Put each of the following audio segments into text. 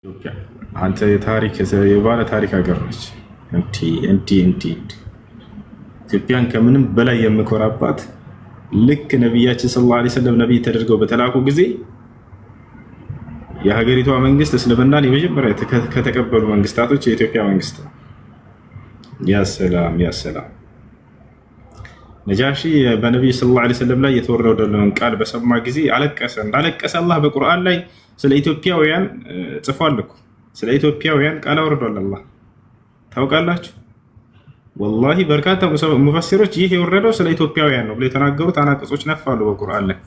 ኢትዮጵያ አንተ የታሪክ የባለ ታሪክ ሀገር ነች። እንዲህ ኢትዮጵያን ከምንም በላይ የምኮራባት ልክ ነቢያችን ሰለላሁ ዐለይሂ ወሰለም ነቢይ ተደርገው በተላኩ ጊዜ የሀገሪቷ መንግስት እስልምናን የመጀመሪያ ከተቀበሉ መንግስታቶች የኢትዮጵያ መንግስት ነው። ያሰላም ነጃሺ በነቢይ ሰለላሁ ዐለይሂ ወሰለም ላይ የተወረደውን ቃል በሰማ ጊዜ አለቀሰ። እንዳለቀሰ አላህ በቁርአን ላይ ስለ ኢትዮጵያውያን ጽፏል እኮ። ስለ ኢትዮጵያውያን ቃል አወርዷል አላህ። ታውቃላችሁ? ወላሂ በርካታ ሙፈሲሮች ይህ የወረደው ስለ ኢትዮጵያውያን ነው ብሎ የተናገሩት አናቅጾች ነፋሉ በቁርአን ላይ።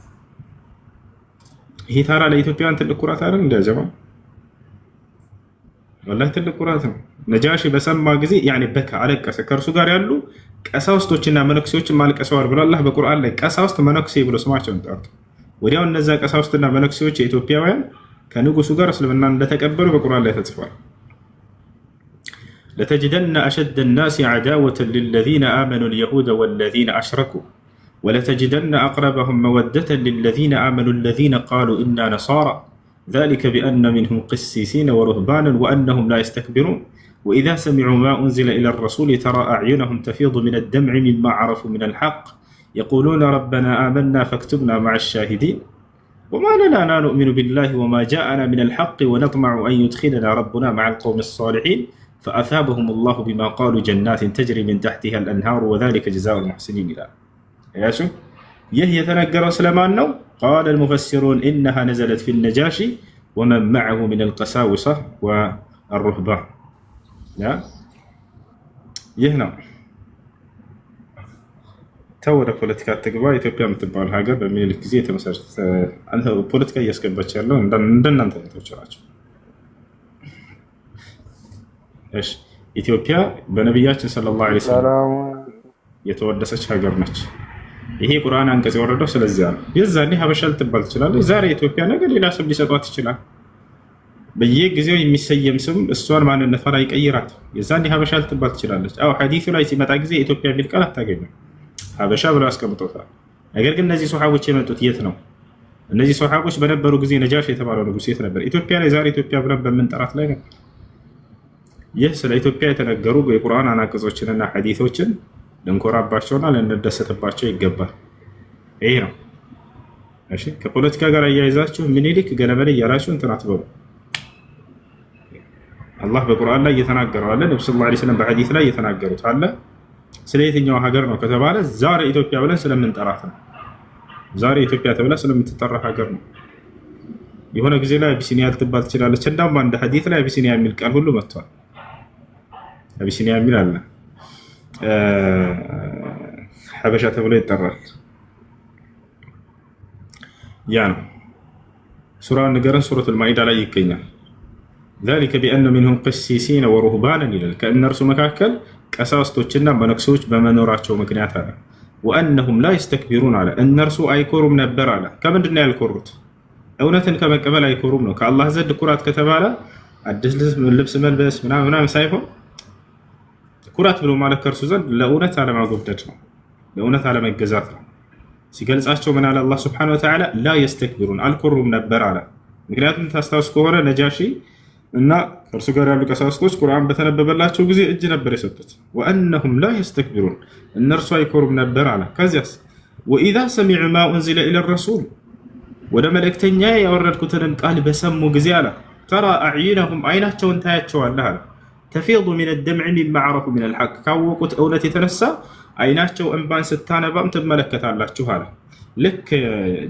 ይሄ ታራ ለኢትዮጵያውያን ትልቅ ኩራት አይደል? እንደጀማ ወላሂ ትልቅ ኩራት ነው። ነጃሺ በሰማ ጊዜ ያኔ በካ አለቀሰ። ከእርሱ ጋር ያሉ ቀሳውስቶችና መነኩሴዎችን ማልቀሰዋል ብሎ አላህ በቁርአን ላይ ቀሳውስት መነኩሴ ብሎ ስማቸውን ጠርቶ ወዲያው እነዛ ቀሳውስትና መነኩሴዎች የኢትዮጵያውያን ከንጉሱ ጋር እስልምና እንደተቀበሉ በቁርአን ላይ ተጽፏል። ለተጅደነ አሸደ الناس عداوة للذين آمنوا اليهود والذين أشركوا ولتجدن أقربهم مودة للذين آمنوا الذين قالوا إنا نصارى ذلك بأن منهم قسيسين ورهبانا وأنهم لا يستكبرون وإذا سمعوا ما أنزل إلى الرسول ترى أعينهم تفيض من الدمع مما عرفوا من الحق يقولون ربنا آمنا فاكتبنا مع الشاهدين وما لنا لا نؤمن بالله وما جاءنا من الحق ونطمع أن يدخلنا ربنا مع القوم الصالحين فأثابهم الله بما قالوا جنات تجري من تحتها الأنهار وذلك جزاء المحسنين إلى ياسو يهي يتنقر سلمان نو قال المفسرون إنها نزلت في النجاشي ومن معه من القساوسة والرهبان يهنا ተወደ ፖለቲካ ተግባ ኢትዮጵያ የምትባል ሀገር በሚኒልክ ጊዜ የተመሰረተ አንተ ፖለቲካ እያስገባች ያለው እንደናንተ አይነቶች ናቸው። እሺ ኢትዮጵያ በነቢያችን ሰለላሁ ዐለይሂ ወሰለም የተወደሰች ሀገር ነች። ይሄ ቁርአን አንቀጽ የወረደው ስለዚያ ነው። የዛኔ ሀበሻ ልትባል ትችላለች። ዛሬ ኢትዮጵያ ነገር ሌላ ስም ሊሰጧት ይችላል። በየጊዜው የሚሰየም ስም እሷን ማንነቷን አይቀይራት። የዛኔ ሀበሻ ልትባል ትችላለች። አዎ ሐዲሱ ላይ ሲመጣ ጊዜ ኢትዮጵያ የሚል ቃል አታገኙም። ሀበሻ ብለው አስቀምጦታል። ነገር ግን እነዚህ ሶሐቦች የመጡት የት ነው? እነዚህ ሶሐቦች በነበሩ ጊዜ ነጃሽ የተባለው ንጉስ የት ነበር? ኢትዮጵያ ላይ ዛሬ ኢትዮጵያ ብለን በምንጠራት ላይ ነበር። ይህ ስለ ኢትዮጵያ የተነገሩ የቁርአን አናቅጾችንና ሐዲሶችን ልንኮራባቸውና ልንደሰትባቸው ይገባል። ይሄ ነው። እሺ ከፖለቲካ ጋር አያይዛችሁ ምኒልክ ገለመለ እያላችሁ እንትን አትበሉ። አላህ በቁርአን ላይ እየተናገረው አለ። ነብዩ ሰለላሁ ዐለይሂ ወሰለም በሐዲስ ላይ እየተናገሩት አለ። ስለ የትኛው ሀገር ነው ከተባለ ዛሬ ኢትዮጵያ ብለን ስለምንጠራት ነው። ዛሬ ኢትዮጵያ ተብላ ስለምትጠራ ሀገር ነው። የሆነ ጊዜ ላይ አቢሲኒያ ልትባል ትችላለች። እንዳውም አንድ ሐዲስ ላይ አቢሲኒያ የሚል ቃል ሁሉ መጥቷል። አቢሲኒያ የሚል አለ። ሐበሻ ተብሎ ይጠራል። ያ ነው ሱራ ንገረን ሱረቱል ማኢዳ ላይ ይገኛል። ذلك بأن منهم قسيسين ورهبانا ይላል። ከእነርሱ መካከል ቀሳውስቶችና መነኩሴዎች በመኖራቸው ምክንያት አለ። ወአነሁም ላ የስተክቢሩን አለ። እነርሱ አይኮሩም ነበር አለ። ከምንድን ነው ያልኮሩት? እውነትን ከመቀበል አይኮሩም ነው። ከአላህ ዘንድ ኩራት ከተባለ አዲስ ልብስ መልበስ ምናምን ሳይሆን ኩራት ብሎ ማለት ከእርሱ ዘንድ ለእውነት አለማጎብደድ ነው፣ ለእውነት አለመገዛት ነው። ሲገልጻቸው ምን አለ አላህ ሱብሓነሁ ወተዓላ? ላ የስተክቢሩን አልኮሩም ነበር አለ። ምክንያቱም ታስታውስ ከሆነ ነጃሺ እና ከእርሱ ጋር ያሉ ቀሳውስቶች ቁርአን በተነበበላቸው ጊዜ እጅ ነበር የሰጡት። ወአነሁም ላ የስተክቢሩን እነርሱ አይኮሩም ነበር አለ። ከዚያስ ወኢዛ ሰሚዑ ማ ኡንዚለ ኢለ ረሱል ወደ መልእክተኛ ያወረድኩትንም ቃል በሰሙ ጊዜ አለ ተራ አዕዩነሁም አይናቸውን ታያቸዋለህ አለ ተፊዱ ሚነ ደምዕ ሚማ ዐረፉ ሚነል ሐቅ ካወቁት እውነት የተነሳ አይናቸው እንባን ስታነባም ትመለከታላችሁ አለ። ልክ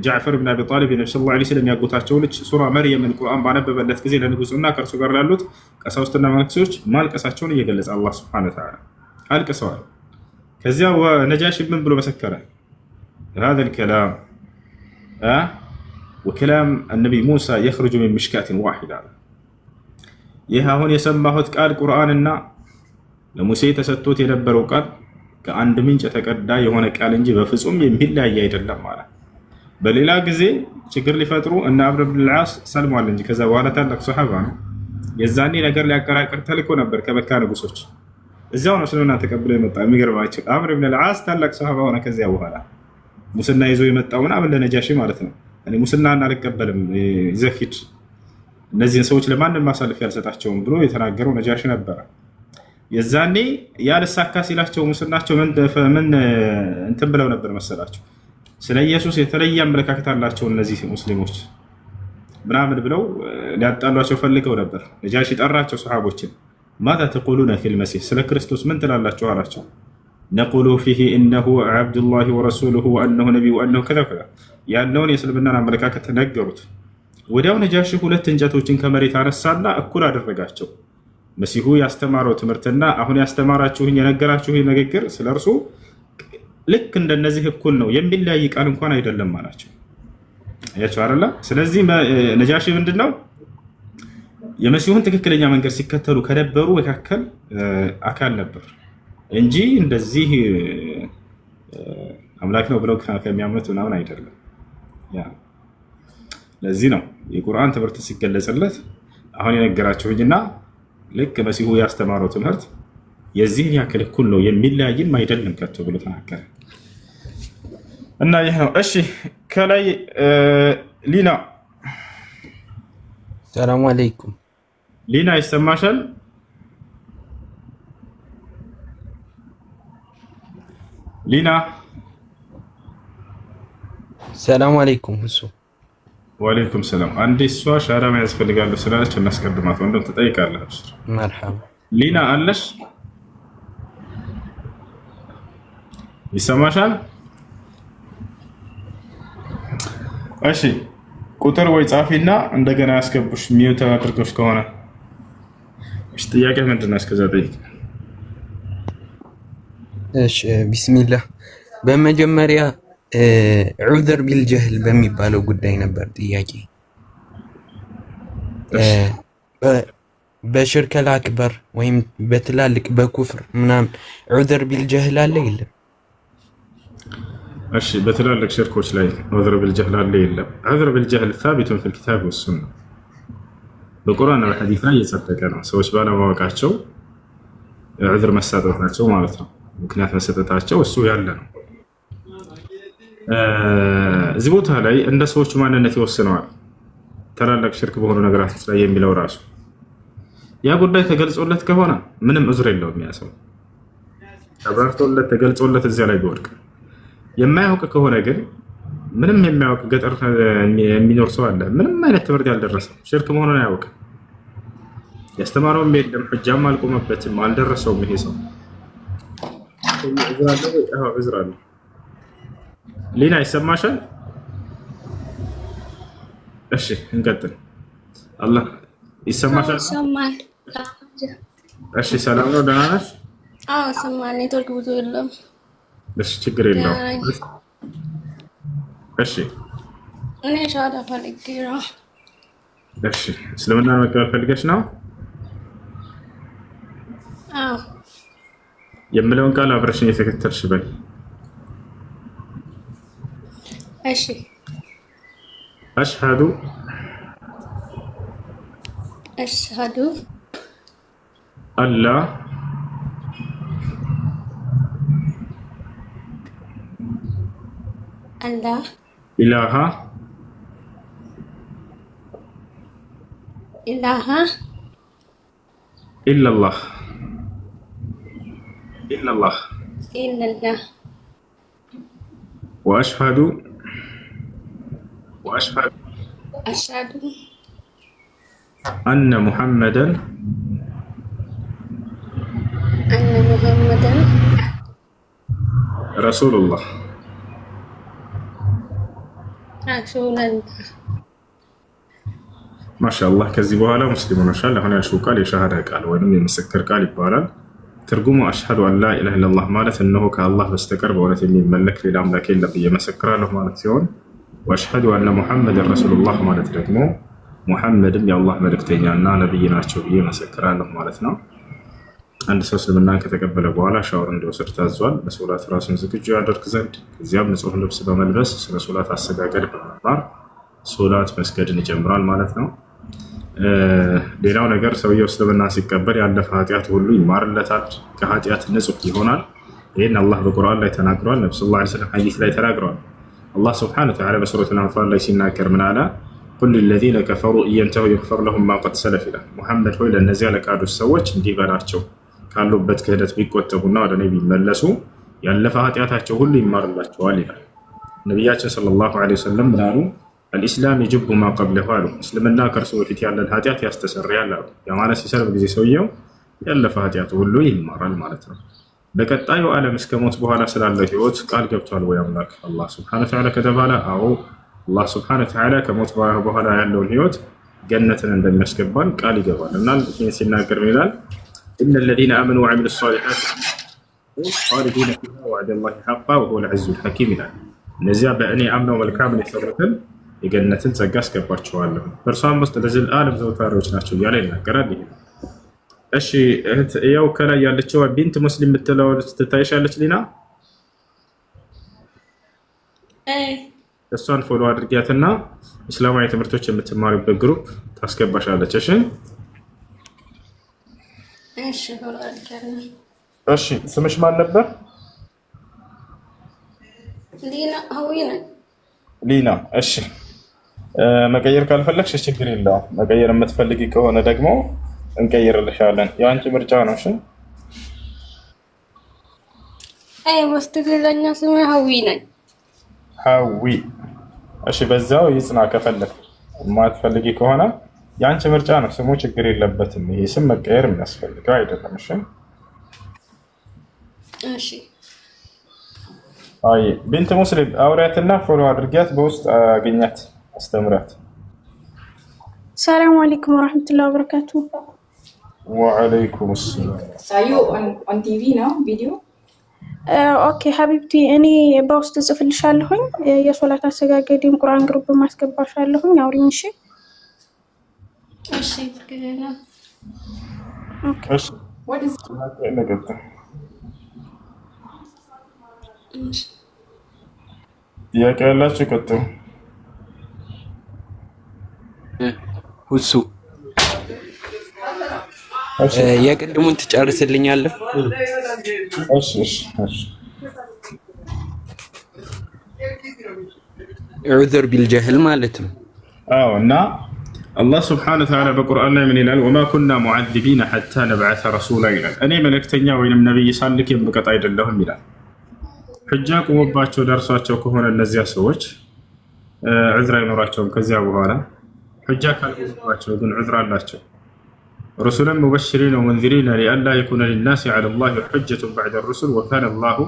ጃዕፈር ብን አቢ ጣሊብ የነብዩ ሰለላሁ ዐለይሂ ወሰለም ያጎታቸው ልጅ ሱራ መርየምን ቁርአን ባነበበለት ጊዜ ለንጉሱና ከእርሱ ጋር ላሉት ቀሳውስትና መነኩሴዎች ማልቀሳቸውን እየገለጸ አላህ ሱብሓነሁ ወተዓላ አልቅሰዋል። ከዚያ ነጃሺ ምን ብሎ መሰከረ? هذا الكلام وكلام النبي موسى يخرج من مشكاة واحدة ይህ አሁን የሰማሁት ቃል ቁርአንና ለሙሴ ተሰጥቶት የነበረው ቃል ከአንድ ምንጭ የተቀዳ የሆነ ቃል እንጂ በፍጹም የሚለያይ አይደለም ማለት። በሌላ ጊዜ ችግር ሊፈጥሩ እና አምር ብን ልዓስ ሰልሟል እንጂ ከዛ በኋላ ታላቅ ሶሐባ ነው። የዛኔ ነገር ሊያቀራቅር ተልኮ ነበር ከመካ ንጉሶች። እዚያው ነው እስልምና ተቀብሎ የመጣ። የሚገርማቸው አምር ብን ልዓስ ታላቅ ሶሐባ ሆነ። ከዚያ በኋላ ሙስና ይዞ የመጣው ምናምን ለነጃሺ ማለት ነው። እኔ ሙስናን አልቀበልም ዘፊድ እነዚህን ሰዎች ለማንም ማሳለፍ ያልሰጣቸውም ብሎ የተናገረው ነጃሺ ነበረ። የዛኔ ያልሳካ ሲላቸው ሙስናቸው ምን እንትን ብለው ነበር መሰላቸው? ስለ ኢየሱስ የተለየ አመለካከት አላቸው እነዚህ ሙስሊሞች ምናምን ብለው ሊያጣሏቸው ፈልገው ነበር። ነጃሺ ጠራቸው ሰሃቦችን። ማዛ ተቁሉነ ፊል መሲህ፣ ስለ ክርስቶስ ምን ትላላችሁ አላቸው። ነቁሉ ፊሂ እነሁ ዓብዱላሂ ወረሱሉሁ ወአነሁ ነቢዩ ወአነሁ ከዛ ከዛ ያለውን የእስልምናን አመለካከት ነገሩት። ወዲያው ነጃሺ 2 እንጨቶችን ከመሬት አነሳና እኩል አደረጋቸው። መሲሁ ያስተማረው ትምህርትና አሁን ያስተማራችሁኝ የነገራችሁኝ ንግግር ስለ እርሱ ልክ እንደነዚህ እኩል ነው፣ የሚለያይ ቃል እንኳን አይደለም አላቸው። አያችሁ አይደለ? ስለዚህ ነጃሺ ምንድነው የመሲሁን ትክክለኛ መንገድ ሲከተሉ ከነበሩ መካከል አካል ነበር እንጂ እንደዚህ አምላክ ነው ብለው ከሚያምኑት ምናምን አይደለም። ለዚህ ነው የቁርአን ትምህርት ሲገለጽለት አሁን የነገራችሁኝና ልክ መሲሁ ያስተማረው ትምህርት የዚህን ያክል እኩል ነው የሚለያይም አይደለም ከቶ ብሎ ተናገረ እና ይህ ነው። እሺ ከላይ ሊና ሰላም አለይኩም ሊና ይሰማሻል? ሊና ሰላም አለይኩም እሱ ወአለይኩም ሰላም። አንዴ እሷ ሻራ መያዝ ፈልጋለሁ ስላለች እናስቀድማት። ወንድም ትጠይቃለህ። መርሐባ ሊና አለሽ? ይሰማሻል? እሺ ቁጥር ወይ ጻፊና እንደገና ያስገቡሽ ሚዩት አድርገሽ ከሆነ እሺ። ጥያቄ ምንድን ነው? እስከዛ ጠይቅ። እሺ ቢስሚላህ። በመጀመሪያ ዑዘር ቢልጀህል በሚባለው ጉዳይ ነበር ጥያቄ። በሽርከል አክበር ወይም በትላልቅ በኩፍር ምናምን ዑዘር ቢልጀህል አለ የለም? እሺ በትላልቅ ሽርኮች ላይ ዑዝር ቢልጀህል አለ የለም? ዑዝር ቢልጀህል ሳቢቱን ፊል ኪታብ ወሱና በቁርአን በሐዲስ ላይ የጸደቀ ነው። ሰዎች ባለማወቃቸው ዑዝር መሰጠታቸው ማለት ነው። ምክንያት መሰጠታቸው እሱ ያለ ነው። እዚህ ቦታ ላይ እንደ ሰዎቹ ማንነት ይወስነዋል። ታላላቅ ሽርክ በሆኑ ነገራቶች ላይ የሚለው ራሱ ያ ጉዳይ ተገልጾለት ከሆነ ምንም ዑዝር የለውም። ያ ሰው ተብራርቶለት ተገልጾለት እዚያ ላይ ቢወድቅ፣ የማያውቅ ከሆነ ግን ምንም የሚያውቅ ገጠር የሚኖር ሰው አለ፣ ምንም አይነት ትምህርት ያልደረሰው ሽርክ መሆኑን አያውቅም። ያስተማረውም የለም፣ ሕጃም አልቆመበትም፣ አልደረሰውም። ይሄ ሰው ዑዝር አለው። ሊና ይሰማሻል? እሺ እንቀጥል። አላህ ይሰማሻል? እሺ ሰላም ነው? ደህና ነሽ? አዎ ይሰማል። ኔትወርክ ብዙ የለም። እሺ ችግር የለውም። እሺ እኔ ሻዳ ፈልጌ ነው። እሺ እስልምና መቀበል ፈልገሽ ነው? አዎ የምለውን ቃል አብረሽኝ የተከተልሽ በይ። እሺ አሽሃዱ አላ ኢላሃ ኢላላህ ወአሽሃዱ አነ ሙሐመደን ረሱሉላህ። ማሻአላህ። ከዚህ በኋላ ሙስሊም ሆነሻል። አሁን ያልሽው ቃል የሻሃዳ ቃል ወይም የምስክር ቃል ይባላል። ትርጉሙ አሽሃዱ አን ላ ኢላሃ ኢለላህ ማለት እነሆ ከአላህ በስተቀር በእውነት የሚመለክ ሌላ አምላክ የለም ብዬ መሰክራለሁ ማለት ሲሆን፣ ወአሽሃዱ አነ ሙሐመድን ረሱሉላህ ማለት ደግሞ ሙሐመድም የአላህ መልእክተኛና ነብይ ናቸው ብዬ መሰክራለሁ ማለት ነው። አንድ ሰው እስልምናን ከተቀበለ በኋላ ሻወር እንዲወስድ ታዟል። በሶላት ራሱን ዝግጁ ያደርግ ዘንድ፣ ከዚያም ንጹህ ልብስ በመልበስ ስለ ሶላት አሰጋገድ በመማር ሶላት መስገድን ይጀምራል ማለት ነው። ሌላው ነገር ሰውየው እስልምና ሲቀበል ያለፈ ኃጢአት ሁሉ ይማርለታል፣ ከኃጢአት ንጹህ ይሆናል። ይህን አላህ በቁርአን ላይ ተናግሯል። ነብዩ ሰለላሁ ዐለይሂ ወሰለም ሐዲስ ላይ ተናግሯል። አላህ ሱብሓነሁ ወተዓላ በሱረቱል አንፋል ላይ ሲናገር ምን አለ? ቁል ሊለዚነ ከፈሩ ኢየንተሁ ይግፈር ለሁም ማ ቀድ ሰለፍ ይላል። ሙሐመድ ሆይ ለእነዚያ ለካዱት ሰዎች እንዲህ በላቸው ካሉበት ክህደት ቢቆጠቡና ወደ እኔ ቢመለሱ ያለፈ ኃጢአታቸው ሁሉ ይማርላቸዋል ይላል። ነቢያችን ሰለላሁ ዐለይሂ ወሰለም ምናሉ? አልኢስላም የጅቡ ማ ቀብለሁ አሉ። እስልምና ከእርሱ በፊት ያለን ኃጢአት ያስተሰርያል አሉ። ያ ማለት ሲሰርብ ጊዜ ሰውየው ያለፈ ኃጢአቱ ሁሉ ይማራል ማለት ነው። በቀጣዩ ዓለም እስከ ሞት በኋላ ስላለው ህይወት ቃል ገብቷል ወይ አምላክ አላህ ሱብሓነሁ ወተዓላ ከተባለ አዎ፣ አላህ ሱብሓነሁ ወተዓላ ከሞት በኋላ ያለውን ህይወት ገነትን እንደሚያስገባን ቃል ይገባል እና ይህን ሲናገር ምን ይላል? ኢነ ለዚነ አመኑ ወዐሚሉ ሷሊሓት ኻሊዱነ ፊሃ ወዐደ ላሂ ሐቃ ወሁወል ዐዚዙል ሐኪም ይላል። እነዚያ በእኔ አምነው መልካምን የሰሩትን የገነትን ጸጋ አስገባቸዋለሁ፣ በእርሷም ውስጥ ለዘለዓለም ዘውታሪዎች ናቸው እያለ ይናገራል። ይሄ እሺ እህት ያው ከላይ ያለችው ቢንት ሙስሊም የምትለው ትታይሻለች ሊና? እሷን ፎሎ አድርጊያትና እስላማዊ ትምህርቶች የምትማሪበት ግሩፕ ታስገባሻለች። እሺ እሺ ፎሎ አድርጊያለሁ። እሺ ስምሽ ማን ነበር? ሊና ሀዊና። ሊና እሺ። መቀየር ካልፈለግሽ ችግር የለውም። መቀየር የምትፈልጊ ከሆነ ደግሞ እንቀይርልሻለን። የአንቺ ምርጫ ነው። እሺ አይ በትክክለኛ ስሜ ሀዊ ነኝ። ሀዊ እሺ። በዛው ይጽና። ከፈለግ የማትፈልጊ ከሆነ የአንቺ ምርጫ ነው። ስሙ ችግር የለበትም። ይሄ ስም መቀየር የሚያስፈልገው አይደለም። እሺ እሺ። አይ ቢንት ሙስሊም አውሪያትና ፎሎ አድርጊያት፣ በውስጥ አገኛት፣ አስተምራት። ሰላም አለይኩም ወራህመቱላሂ ወበረካቱ። ወአለይኩም ሰላም። Saw you on TV now, video? ኦኬ ሀቢብቲ፣ እኔ በውስጥ ጽፍልሻለሁኝ የሶላት አሰጋገድም ቁርአን ግሩፕ ማስገባሻለሁኝ። አውሪኝ። እሺ እሺ ትክክለኛ እሺ። What is ጥያቄ ያላችሁ ቀጥሉ። ሁሱ የቅድሙን ትጨርስልኛለህ? እሺ እሺ እሺ። ዑዝር ቢልጀህል ማለት ነው። አዎ እና አላህ ስብሐነሁ ወተዓላ በቁርአን ላይ ምን ይላል? ወማ ኩና ሙዐዚቢነ ሐታ ነብዐሰ ረሱላ ይላል። እኔ መልእክተኛ ወይንም ነብይ ሳልክ የምቀጣ አይደለሁም ይላል። ሕጃ ቆሞባቸው ደርሷቸው ከሆነ እነዚያ ሰዎች ዑዝር አይኖራቸውም። ከዚያ በኋላ ሕጃ ካልቆመባቸው ግን ዑዝር አላቸው። ረሱለን ሙበሽሪን ወሙንዚሪን ሊአላ የኩነ ሊናሲ ዐለላሂ ሑጀቱን በዕደ ሩሱል ወካነ አላሁ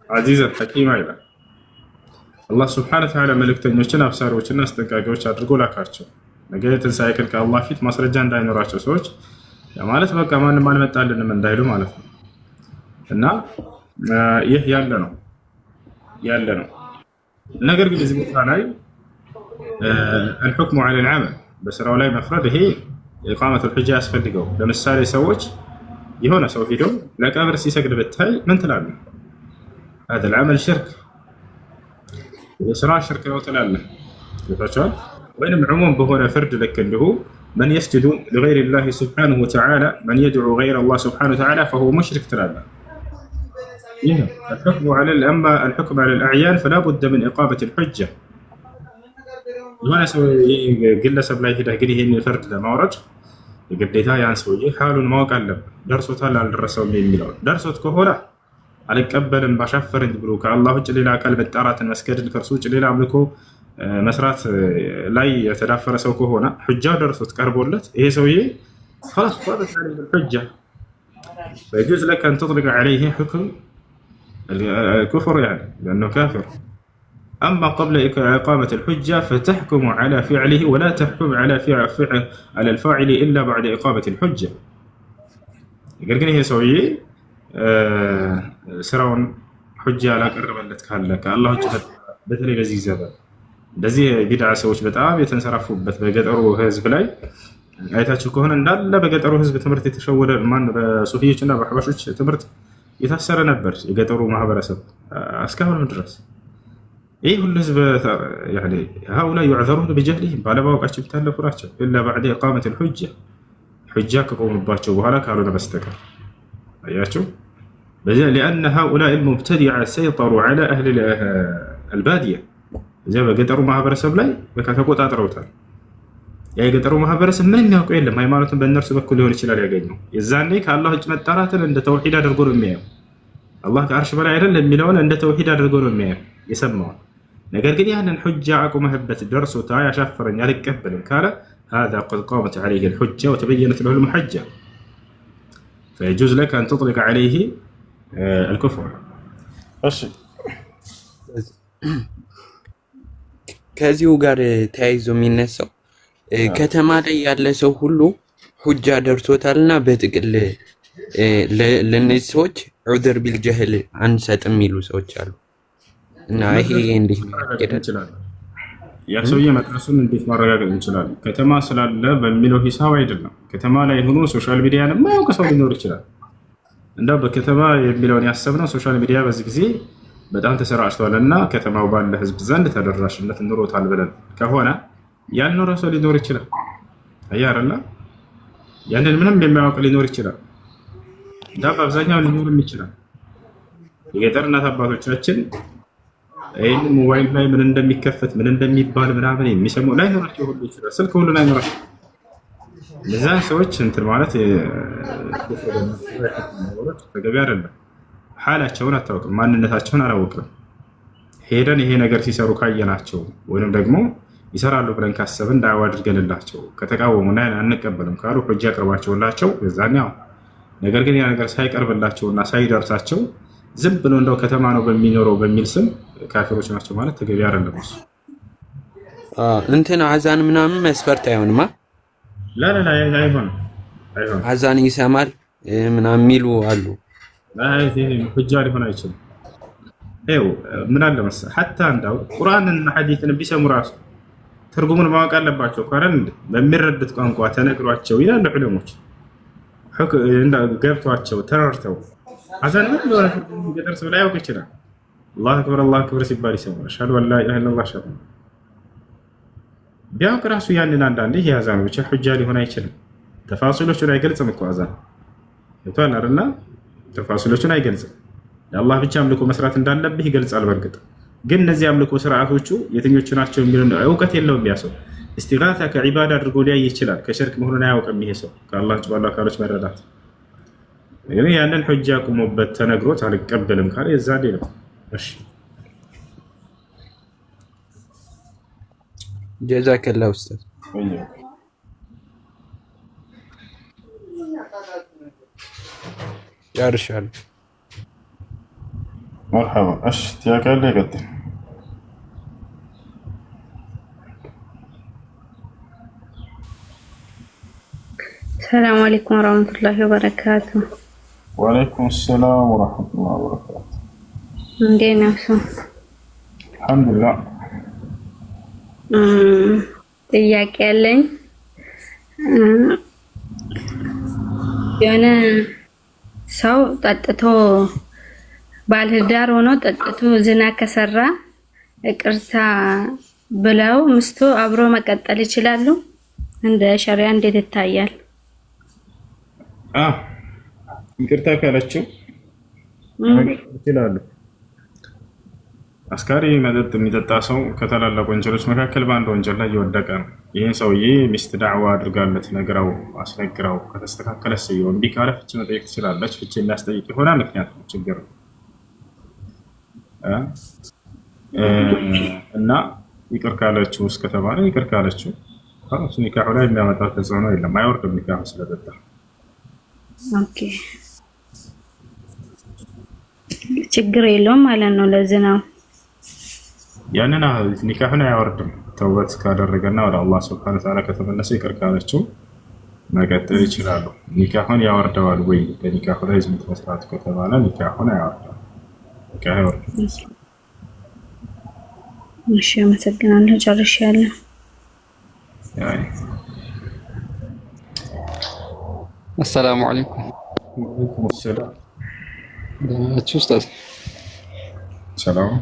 ዐዚዘን ሐኪማ ይላል። አላህ ስብሐነሁ ወተዓላ መልእክተኞችን አብሳሪዎችና አስጠንቃቂዎች አድርጎ ላካቸው። ነገ የትንሣኤ ቀን ከአላህ ፊት ማስረጃ እንዳይኖራቸው ሰዎች ማለት በቃ ማንም አልመጣልንም እንዳይሉ ማለት ነው። እና ይህ ያለ ነው። ነገር ግን እዚህ ቦታ ላይ አልሑክሙ ዐለል ዐመል በስራው ላይ መፍረድ፣ ይሄ ኢቃመቱል ሑጃ ያስፈልገው። ለምሳሌ ሰዎች የሆነ ሰው ሄዶ ለቀብር ሲሰግድ ብታይ ምን ትላለህ? ሀዛል ዐመል ሽርክ፣ የስራ ሽርክ ነው ትላለህ። ገብቷችኋል? ወይንም ዑሙም በሆነ ፍርድ ልክ እንዲሁ መን የስጁዱ ሊገይሪላሂ ሱብሓነሁ ወተዓላ መን የድዑ ገይረላህ ሱብሓነሁ ወተዓላ ፈሁወ ሙሽሪክ ትላለህ። ይህ አልሑክም ዐለል አዕያን ፈላ ቡደ ሚን ኢቃመቲል ሑጃ። የሆነ ሰው ግለሰብ ላይ ሄደህ እንግዲህ ይህን ፍርድ ለማውረድ የግዴታ ያን ሰውዬ ሐሉን ማወቅ አለብን። ደርሶታል አልደረሰውም የሚለውን ደርሶት ከሆነ አልቀበልም ባሻፈረኝ ብሎ ከአላህ ውጭ ሌላ አካል መጣራትን መስገድን ከእርሱ ውጭ ሌላ አምልኮ መስራት ላይ የተዳፈረ ሰው ከሆነ ሑጃው ደርሶት ቀርቦለት ይሄ ሰውዬ خلاص ثبت عليه بالحجة فيجوز لك أن تطلق عليه حكم الكفر يعني لأنه كافر. أما قبل إقامة الحجة فتحكم على فعله ولا تحكم على الفاعل إلا بعد إقامة الحجة. يقول هي سوية سرون حجة لا قرب لك هلك الله جل بتلي لذي زبا لذي بدع سويش بتعب يتنصرفوا بقدروا هزب لاي አይታችሁ ከሆነ እንዳለ በገጠሩ ህዝብ ትምህርት የተሸወደ ማን በሱፊዮችና በሐበሾች ትምህርት የታሰረ ነበር የገጠሩ ማህበረሰብ እስካሁን ድረስ። ይህ ሁሉ ህዝብ يعني هؤلاء يعذرون بجهلهم ባለማወቃቸው ይታለፉ ናቸው። إلا بعد إقامة الحجة حجة ከቆሙባቸው በኋላ ካልሆነ በስተቀር አያችሁ። በዚህ لأن هؤلاء المبتدعة سيطروا على أهل البادية እዚያ በገጠሩ ማህበረሰብ ላይ በቃ ተቆጣጥረውታል። ያ የገጠሩ ማህበረሰብ ምንም የሚያውቀው የለም። ሃይማኖትን በእነርሱ በኩል ሊሆን ይችላል ያገኘው። የዛኔ ከአላህ ውጭ መጣራትን እንደ ተውሂድ አድርጎ ነው የሚያየው። አላህ ከአርሽ በላይ አይደል የሚለውን እንደ ተውሂድ አድርጎ ነው የሚያየው የሰማውን። ነገር ግን ያንን ሑጃ አቁመህበት ደርሶታ ያሻፈረኝ አልቀበልም ካለ هذا قد قامت عليه الحجة وتبينت له المحجة فيجوز لك أن تطلق عليه الكفر. ከዚሁ ጋር ተያይዞ የሚነሳው ከተማ ላይ ያለ ሰው ሁሉ ሁጃ ደርሶታልና በጥቅል ለነዚህ ሰዎች ዑድር ቢል ጀህል አንሰጥም የሚሉ ሰዎች አሉ እና ይሄ እንዴት ይችላል? ያ ሰውዬ መድረሱን እንዴት ማረጋገጥ እንችላለን? ከተማ ስላለ በሚለው ሂሳብ አይደለም። ከተማ ላይ ሆኖ ሶሻል ሚዲያን የማያውቅ ሰው ሊኖር ይችላል። እንደው በከተማ የሚለውን ያሰብነው ሶሻል ሚዲያ በዚህ ጊዜ በጣም ተሰራጭቷል እና ከተማው ባለ ህዝብ ዘንድ ተደራሽነት ኑሮታል ብለን ከሆነ ያልኖረ ሰው ሊኖር ይችላል። አያረላ ያንን ምንም የማያውቅ ሊኖር ይችላል። እንዳ በአብዛኛው ሊኖርም ይችላል። የገጠር እናት አባቶቻችን ይህን ሞባይል ላይ ምን እንደሚከፈት ምን እንደሚባል ምናምን የሚሰሙ ላይኖራቸው ሁሉ ይችላል። ስልክ ሁሉ ላይኖራቸው እነዛ ሰዎች እንትን ማለት ተገቢ አይደለም። ሓላቸውን አታውቅም፣ ማንነታቸውን አላወቅም። ሄደን ይሄ ነገር ሲሰሩ ካየናቸው ወይም ደግሞ ይሰራሉ ብለን ካሰብን ዳዕዋ አድርገንላቸው ከተቃወሙና አንቀበልም ካሉ ሑጃ አቅርባቸውላቸው የዛኔ ያው። ነገር ግን ያ ነገር ሳይቀርብላቸውና ሳይደርሳቸው ዝም ብሎ እንደው ከተማ ነው በሚኖረው በሚል ስም ካፊሮች ናቸው ማለት ተገቢ አይደለም። እሱ እንትን አዛን ምናምን መስፈርት አይሆንማ። ላ አይሆንም። አዛን ይሰማል ምናምን የሚሉ አሉ። ሁጃ ሊሆን አይችልም። ይኸው ምን አለ መሰለህ ሐታ እንዳው ቁርአንና ሐዲስን ቢሰሙ ራሱ ትርጉሙን ማወቅ አለባቸው። ካረን በሚረዱት ቋንቋ ተነግሯቸው ይላሉ ዑለሞች ገብቷቸው ተረድተው አዛን ምን ነው ገጠር ሰው ላይ ያውቅ ይችላል። አላሁ አክበር ሲባል ይሰማል። አሽሀዱ አን ላ ኢላሀ ኢለላህ ሸሁ ቢያውቅ ራሱ ያንን አንዳንዴ ይሄ አዛን ብቻ ሁጃ ሊሆን አይችልም። ተፋሲሎቹን አይገልጽም እኮ አዛን ይቷል አይደልና ተፋሲሎቹን አይገልጽም። ለአላህ ብቻ አምልኮ መስራት እንዳለብህ ይገልጻል። በእርግጥ ግን እነዚህ አምልኮ ስርዓቶቹ የትኞቹ ናቸው የሚለው እውቀት የለውም። ያ ሰው እስቲጋታ ከዒባዳ አድርጎ ሊያይ ይችላል። ከሽርክ መሆኑን አያውቅም። ይሄ ሰው ከአላህ ውጭ ባሉ አካሎች መረዳት ግን ያንን ሑጃ ቁሞበት ተነግሮት አልቀበልም ካለ የዛኔ ነው። እሺ ጀዛከላህ ኡስታዝ። ጨርሻለሁ። መርሐባ። እሺ ጥያቄ አለ? ይቀጥል። ሰላም አለይኩም ወራህመቱላሂ ወበረካቱ። ወአለይኩም ሰላም ወራህመቱላሂ ወበረካቱ። እንዴት ናችሁ? አልሐምዱሊላህ። ጥያቄ አለኝ። የሆነ ሰው ጠጥቶ ባለትዳር ሆኖ ጠጥቶ ዝና ከሰራ ይቅርታ ብለው ሚስቱ አብሮ መቀጠል ይችላሉ? እንደ ሸሪዓ እንዴት ይታያል? ይቅርታ ካላቸው ይችላሉ። አስካሪ መጠጥ የሚጠጣ ሰው ከታላላቅ ወንጀሎች መካከል በአንድ ወንጀል ላይ እየወደቀ ነው። ይህን ሰውዬ ሚስት ዳዕዋ አድርጋለት ነግራው አስነግራው ከተስተካከለ ሰየው እምቢ ካለ ፍቺ መጠየቅ ትችላለች። ፍቺ የሚያስጠይቅ ይሆናል። ምክንያቱም ችግር ነው እና ይቅር ካለችው እስከተባለ ይቅር ካለችው ኒካሑ ላይ የሚያመጣው ተጽዕኖ የለም። አይወርድም ኒካሑ ስለጠጣ። ኦኬ ችግር የለውም ማለት ነው። ለዚህ ነው ያንን ኒካሑን አያወርድም። ተውበት ካደረገና ወደ አላህ ሱብሓነሁ ወተዓላ ከተመለሰ ይቅር ካለችው መቀጠል ይችላሉ። ኒካሑን ያወርደዋል ወይ? በኒካሑ ላይ ዝሙት መስራት ከተባለ ኒካሑን አያወርደም። ኒካሑ አያወርድም። እሺ አመሰግናለሁ። ጨርሻለሁ። አሰላሙ አለይኩም። ወአለይኩም ሰላም። ኡስታዝ ሰላም።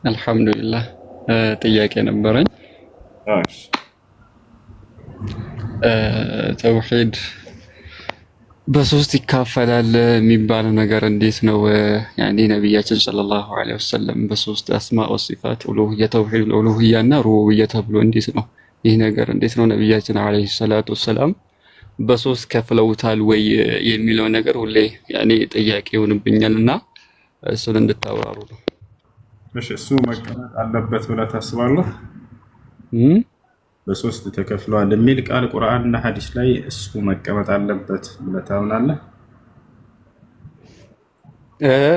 አልሐምዱሊላህ። ጥያቄ ነበረኝ። ተውሂድ በሶስት ይካፈላል የሚባለው ነገር እንዴት ነው? ያኔ ነብያችን ሰለላሁ ዐለይሂ ወሰለም በሶስት አስማ ወሲፋት ኡሉሂያ፣ ተውሂድ ኡሉሂያ እና ሩቡቢያ ተብሎ እንዴት ነው ይህ ነገር እንዴት ነው ነብያችን ዐለይሂ ሰላቱ ወሰላም በሶስት ከፍለውታል ወይ የሚለው ነገር ሁሌ ያኔ ጥያቄ ይሆንብኛልና እሱን እንድታወራሩ ነው። እሺ እሱ መቀመጥ አለበት ብለህ ታስባለህ? በሶስት ተከፍሏል የሚል ቃል ቁርአንና ሐዲስ ላይ እሱ መቀመጥ አለበት ብለህ ታምናለህ?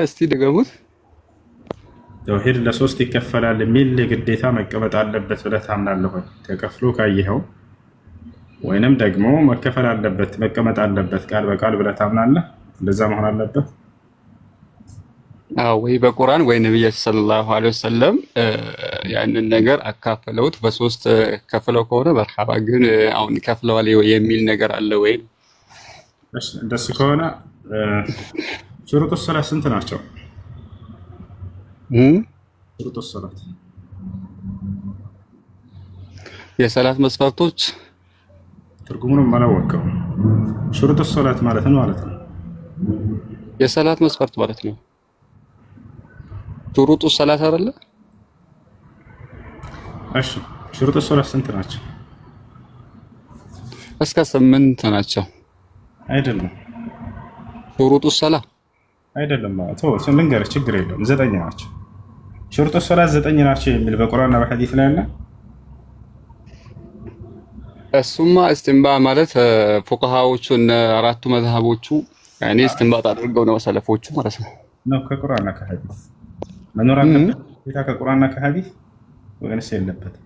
እስቲ ደገሙት። ተውሂድ ለሶስት ይከፈላል የሚል ግዴታ መቀመጥ አለበት ብለህ ታምናለህ ወይ? ተከፍሎ ካየኸው ወይንም ደግሞ መከፈል አለበት መቀመጥ አለበት ቃል በቃል ብለህ ታምናለህ? እንደዛ መሆን አለበት? አዎ፣ ወይ በቁርአን ወይ ነብያችን ሰለላሁ ዐለይሂ ወሰለም ያንን ነገር አካፈለውት በሶስት ከፍለው ከሆነ መርሐባ። ግን አሁን ከፍለዋል የሚል ነገር አለ ወይ? እሺ እንደሱ ከሆነ ሹሩጡ ሰላት ስንት ናቸው? ሹሩጡ ሰላት የሰላት መስፈርቶች ትርጉሙንም አላወቀውም። ሹሩጡ ሰላት ማለት ነው የሰላት መስፈርት ማለት ነው። ሹሩጡ ሰላት አይደለ? እሺ ሹሩጡ ሰላት ስንት ናቸው? እስከ 8 ናቸው። አይደለም ሹሩጡ ሰላት አይደለም ማለት ነው። ልንገርህ፣ ችግር የለውም 9 ናቸው። ሹሩጡ ሰላት 9 ናቸው የሚል በቁርአንና በሐዲስ ላይ አለ? እሱማ እስትንባ ማለት ፉቃሃዎቹ እና አራቱ መዝሐቦቹ ያኔ እስትንባጥ አድርገው ነው ሰለፎቹ ማለት ነው። ከቁርአንና ከሐዲስ መኖር አለበት ጌታ ከቁርአንና ከሐዲስ ወገንስ የለበትም?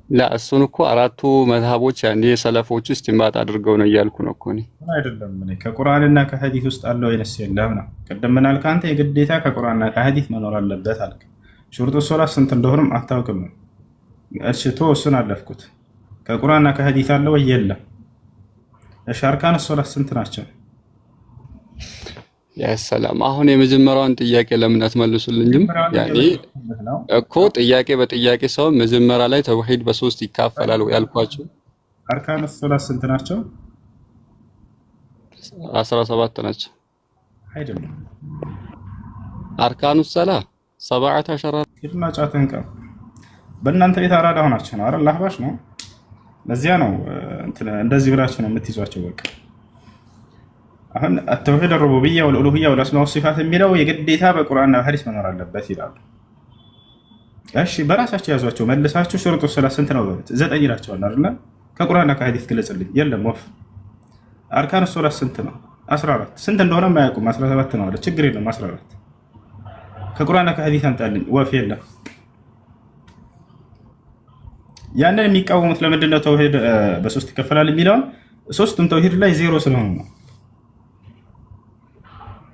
ላ እሱን እኮ አራቱ መዝሐቦች ያኔ ሰለፎቹ እስትንባጥ አድርገው ነው እያልኩ ነው እኮ እኔ። አይደለም እኔ ከቁርአንና ከሐዲስ ውስጥ አለው ወይንስ የለም ነው። ቅድም ምን አልክ አንተ? የግዴታ ከቁርአንና ከሐዲስ መኖር አለበት አልክ። ሹሩጡ ሶላት ስንት እንደሆነም አታውቅም። እሺ ቶ እሱን አለፍኩት። ከቁርአንና ከሐዲስ አለ ወይ የለም? እሺ አርካን ሶላት ስንት ናቸው? ያ ሰላም፣ አሁን የመጀመሪያውን ጥያቄ ለምን አትመልሱልኝም? ያኔ እኮ ጥያቄ በጥያቄ ሰው መጀመሪያ ላይ ተውሂድ በሶስት ይካፈላል ወይ አልኳችሁ። አርካን ሶላት ስንት ናቸው? 17 ናቸው። አይደለም አርካኑ ሰላት 17 ይድና ጫተን ቀን በእናንተ ቤት አራዳ ሆናችሁ ነው አይደል? አህባሽ ነው። ለዚያ ነው እንደዚህ ብላችሁ ነው የምትይዟቸው። በቃ አሁን التوحيد الربوبيه والالوهيه والاسماء والصفات የሚለው የግዴታ በቁርአንና በሐዲስ መኖር አለበት ይላሉ። እሺ በራሳችሁ ያዟቸው መልሳችሁ ሹሩጡ ሰላት ስንት ነው በሉት። 9 ይላቸዋል አይደል? ከቁርአንና ከሐዲስ ግለጽልኝ። የለም ወፍ አርካን ሶላት ስንት ነው? 14 ስንት እንደሆነ የማያውቁም 17 ነው አለ። ችግር የለም 14 ከቁርአንና ከሐዲስ አንጣልኝ። ወፍ የለም። ያንን የሚቃወሙት ለምንድን ነው ተውሂድ በሶስት ይከፈላል የሚለውን? ሶስቱም ተውሂድ ላይ ዜሮ ስለሆኑ ነው።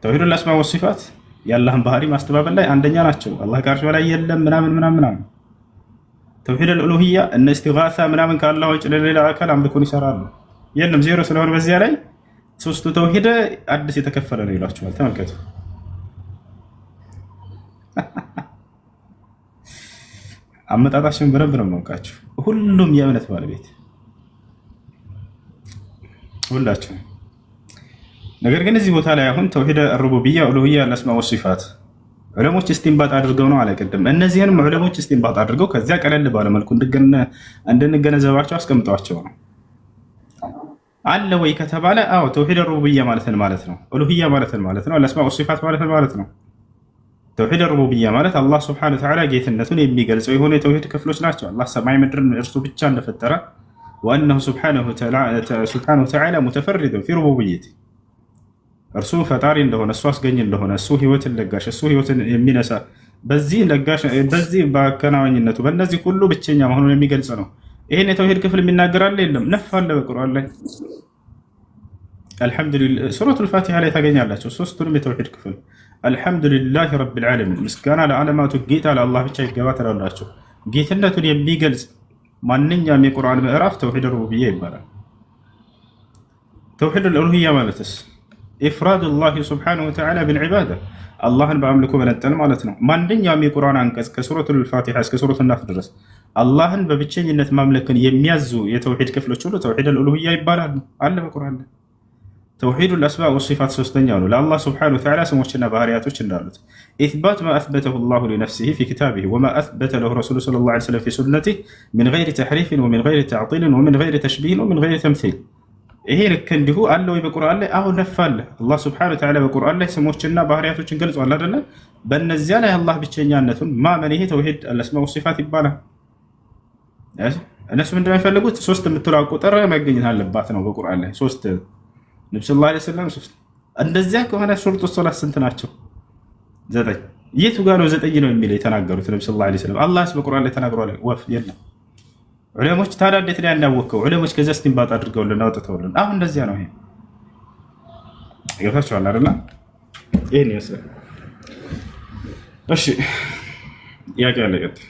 ተውሂድ አልአስማ ወሲፋት የአላህን ባህሪ ማስተባበል ላይ አንደኛ ናቸው። አላህ ከአርሽ በላይ የለም ምናምን ምናምን ምናምን። ተውሂድ አልኡሉሂያ እነ እስቲጋሳ ምናምን ከአላህ ውጭ ለሌላ አካል አምልኮን ይሰራሉ። የለም ዜሮ ስለሆነ በዚያ ላይ ሶስቱ ተውሂድ አዲስ የተከፈለ ነው ይሏቸዋል። ተመልከቱ። አመጣጣችን በደንብ ነው የማውቃችሁ። ሁሉም የእምነት ባለቤት ሁላችሁ። ነገር ግን እዚህ ቦታ ላይ አሁን ተውሂድ ሩቡቢያ፣ ኡሉሂያ፣ አልአስማ ወሲፋት ዑለሞች እስቲንባጥ አድርገው ነው አለቀድም። እነዚህንም ዑለሞች እስቲንባጥ አድርገው ከዚያ ቀለል ባለ መልኩ እንድንገነዘባቸው አስቀምጧቸው ነው። አለ ወይ ከተባለ አዎ ተውሂድ ሩቡቢያ ማለትን ማለት ነው። ኡሉሂያ ማለትን ማለት ነው። አልአስማ ወሲፋት ማለትን ማለት ነው። ተውሂድ ሩቡቢያ ማለት አላህ ሱብሓነሁ ወተዓላ ጌትነቱን የሚገልጸው የሆኑ የተውሂድ ክፍሎች ናቸው። አላህ ሰማይ ምድርን እርሱ ብቻ እንደፈጠረ ወአነሁ ሱብሓነሁ ወተዓላ ሙተፈሪዱን ፊ ሩቡቢየቲ እርሱ ፈጣሪ እንደሆነ እሱ አስገኝ እንደሆነ እሱ ህይወትን ለጋሽ እሱ ህይወትን የሚነሳ በዚህ ለጋሽ በዚህ በአከናዋኝነቱ በእነዚህ ሁሉ ብቸኛ መሆኑን የሚገልጽ ነው። ይህን የተውሂድ ክፍል የሚናገራል የለም? ነፍ አለ በቁርአን ላይ አልሐምዱሊላህ ሱረቱል ፋቲሃ ላይ ታገኛላችሁ። ሶስቱንም የተውሂድ ክፍል አልሐምዱሊላህ ረቢል ዓለሚን ምስጋና ለዓለማቱ ጌታ ለአላህ ብቻ ይገባ ትላላችሁ። ጌትነቱን የሚገልጽ ማንኛውም የቁርአን ምዕራፍ ተውሂድ ሩቡቢያ ይባላል። ተውሂድ አልኡሉሂያ ማለትስ ኢፍራዱላህ ሱብሓነሁ ወተዓላ ቢልዒባዳ አላህን በአምልኮ መነጠል ማለት ነው። ማንኛውም የቁርአን አንቀጽ ከሱረቱል ፋቲሃ እስከ ሱረቱን ናስ ድረስ አላህን በብቸኝነት ማምለክን የሚያዙ የተውሂድ ክፍሎች ሁሉ ተውሂድ አልኡሉሂያ ይባላሉ። አለ በቁርአን ላይ ተውሒዱ ልአስማእ ወሲፋት ሶስተኛው ነው። ለአላህ ስብሓነሁ ወተዓላ ስሞችና ባህሪያቶች እንዳሉት ኢትባት ማ አስበተሁ ላሁ ሊነፍሲሂ ፊ ኪታቢሂ ወማ አስበተ ለሁ ረሱሉ ሰለላሁ ዐለይሂ ወሰለም ፊ ሱነቲሂ ሚን ገይሪ ተሕሪፍን ወሚን ገይሪ ተዕጢልን ወሚን ገይሪ ተሽቢህን ወሚን ገይሪ ተምሲል። ይሄ ልክ እንዲሁ አለ ወይ በቁርአን ላይ? አሁን ነፋለ። አላህ ስብሓነሁ ወተዓላ በቁርአን ላይ ስሞችና ባህሪያቶችን ገልጿል አይደለ? በእነዚያ ላይ አላህ ብቸኛነቱን ማመን፣ ይሄ ተውሒድ አልአስማእ ወሲፋት ይባላል። እነሱ ምንድን ነው የሚፈልጉት? ሶስት የምትለው ቁጥር መገኘት አለባት ነው በቁርአን ላይ ሶስት። ነብዩ ሰለላሁ ዐለይሂ ወሰለም ሶስት። እንደዚያ ከሆነ ሹሩጡ ሶላት ስንት ናቸው? ዘጠኝ። የቱ ጋር ነው ዘጠኝ ነው የሚለው የተናገሩት ነብዩ ሰለላሁ ዐለይሂ ወሰለም? አላህስ በቁርአን ላይ ተናግሯል? ወፍ የለም። ዑለሞች ታዲያ እንዴት ነው ያናወቀው? ዑለሞች ከዚያ እስቲንባጥ አድርገውልን አውጥተውልን። አሁን እንደዚያ ነው። ይሄ ገብታችኋል አይደል? ይሄን ይመስላል። እሺ ጥያቄ አለ። ቀጥል።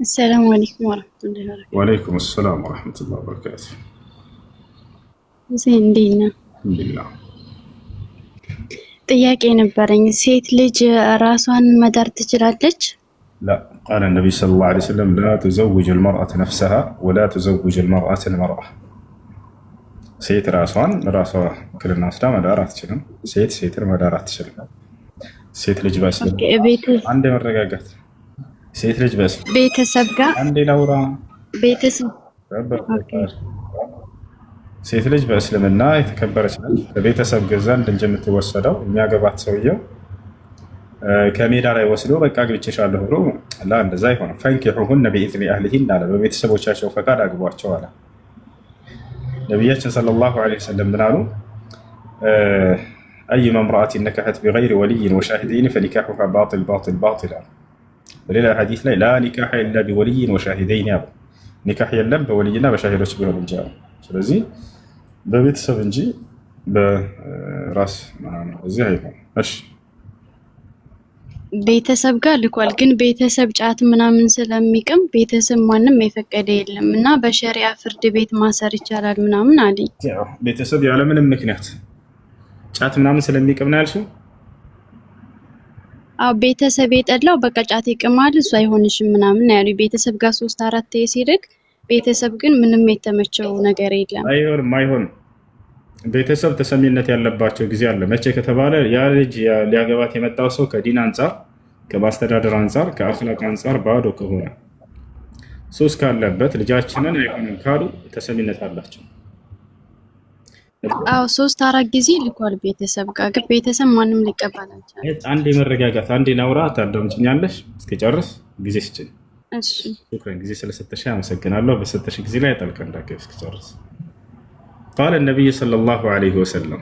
አሰላሙ አለይኩም ወራህመቱላሂ ወበረካቱህ። ወአለይኩም ሰላም ወራህመቱላሂ ወበረካቱህ። ሁሴን እንዴት ነህ? አልሐምዱሊላህ። ጥያቄ ነበረኝ። ሴት ልጅ ራሷን መዳር ትችላለች? لا قال النبي صلى الله عليه وسلم لا تزوج المرأة نفسها ولا تزوج المرأة المرأة. ሴት ራሷን ራሷ ክልና ስዳ መዳር አትችልም። ሴትን መዳር አትችልም። ሴት ልጅ አንድ መረጋጋት። ሴት ልጅ ቤተሰብ ጋር አንዴ ላውራ። ቤተሰብ ሴት ልጅ በእስልምና የተከበረች ናት። ከቤተሰብ ዘንድ እንጂ የምትወሰደው የሚያገባት ሰውየው ከሜዳ ላይ ወስዶ በቃ አግብቼሻለሁ ብሎ እንደዛ አይሆንም። ፈንኪሑሁነ ቢኢዝኒ አህሊሂን አለ። በቤተሰቦቻቸው ፈቃድ አግቧቸው አለ ነቢያችን ሰለላሁ ዐለይሂ ወሰለም። ምን አሉ? አዩማ እምረአቲን ነከሐት ቢገይሪ ወልይን ወሻሂደይን ፈኒካሑሃ ባጢል ባጢል ባጢል አሉ። በሌላ ሐዲስ ላይ ላ ኒካሐ ኢላ ቢወልይን ወሻሂደይን አሉ። ኒካህ የለም በወልይና በሻሂዶች ቢሆን እንጂ አሉ። ስለዚህ በቤተሰብ እንጂ በራስ እዚህ አይሆንም። እሺ ቤተሰብ ጋር ልኳል። ግን ቤተሰብ ጫት ምናምን ስለሚቅም ቤተሰብ ማንም የፈቀደ የለም እና በሸሪዓ ፍርድ ቤት ማሰር ይቻላል ምናምን አለኝ። ቤተሰብ ያለምንም ምክንያት ጫት ምናምን ስለሚቅም ነው ያልሽው? አዎ ቤተሰብ የጠላው በቃ ጫት ይቅማል እሱ አይሆንሽም ምናምን ያሉ ቤተሰብ ጋር 3-4 ሲልክ ቤተሰብ ግን ምንም የተመቸው ነገር የለም። አይሆንም። ቤተሰብ ተሰሚነት ያለባቸው ጊዜ አለ። መቼ ከተባለ ያ ልጅ ሊያገባት የመጣው ሰው ከዲን አንጻር፣ ከማስተዳደር አንጻር፣ ከአኽላቅ አንጻር ባዶ ከሆነ ሶስት ካለበት ልጃችንን አይሆንም ካሉ ተሰሚነት አላቸው። አዎ 3-4 ጊዜ ልኳል ቤተሰብ ጋር ግን ቤተሰብ ማንም ሊቀበላቸው። አንዴ መረጋጋት፣ አንዴ ናውራ። ታዳምጪኛለሽ እስከጨርስ ጊዜ ስጭኝ። እሺ ሹክራን። ጊዜ ስለሰጠሽ አመሰግናለሁ። በሰጠሽ ጊዜ ላይ ጠልቀ እንዳትገቢ እስከጨርስ። قال النبي صلى الله عليه وسلم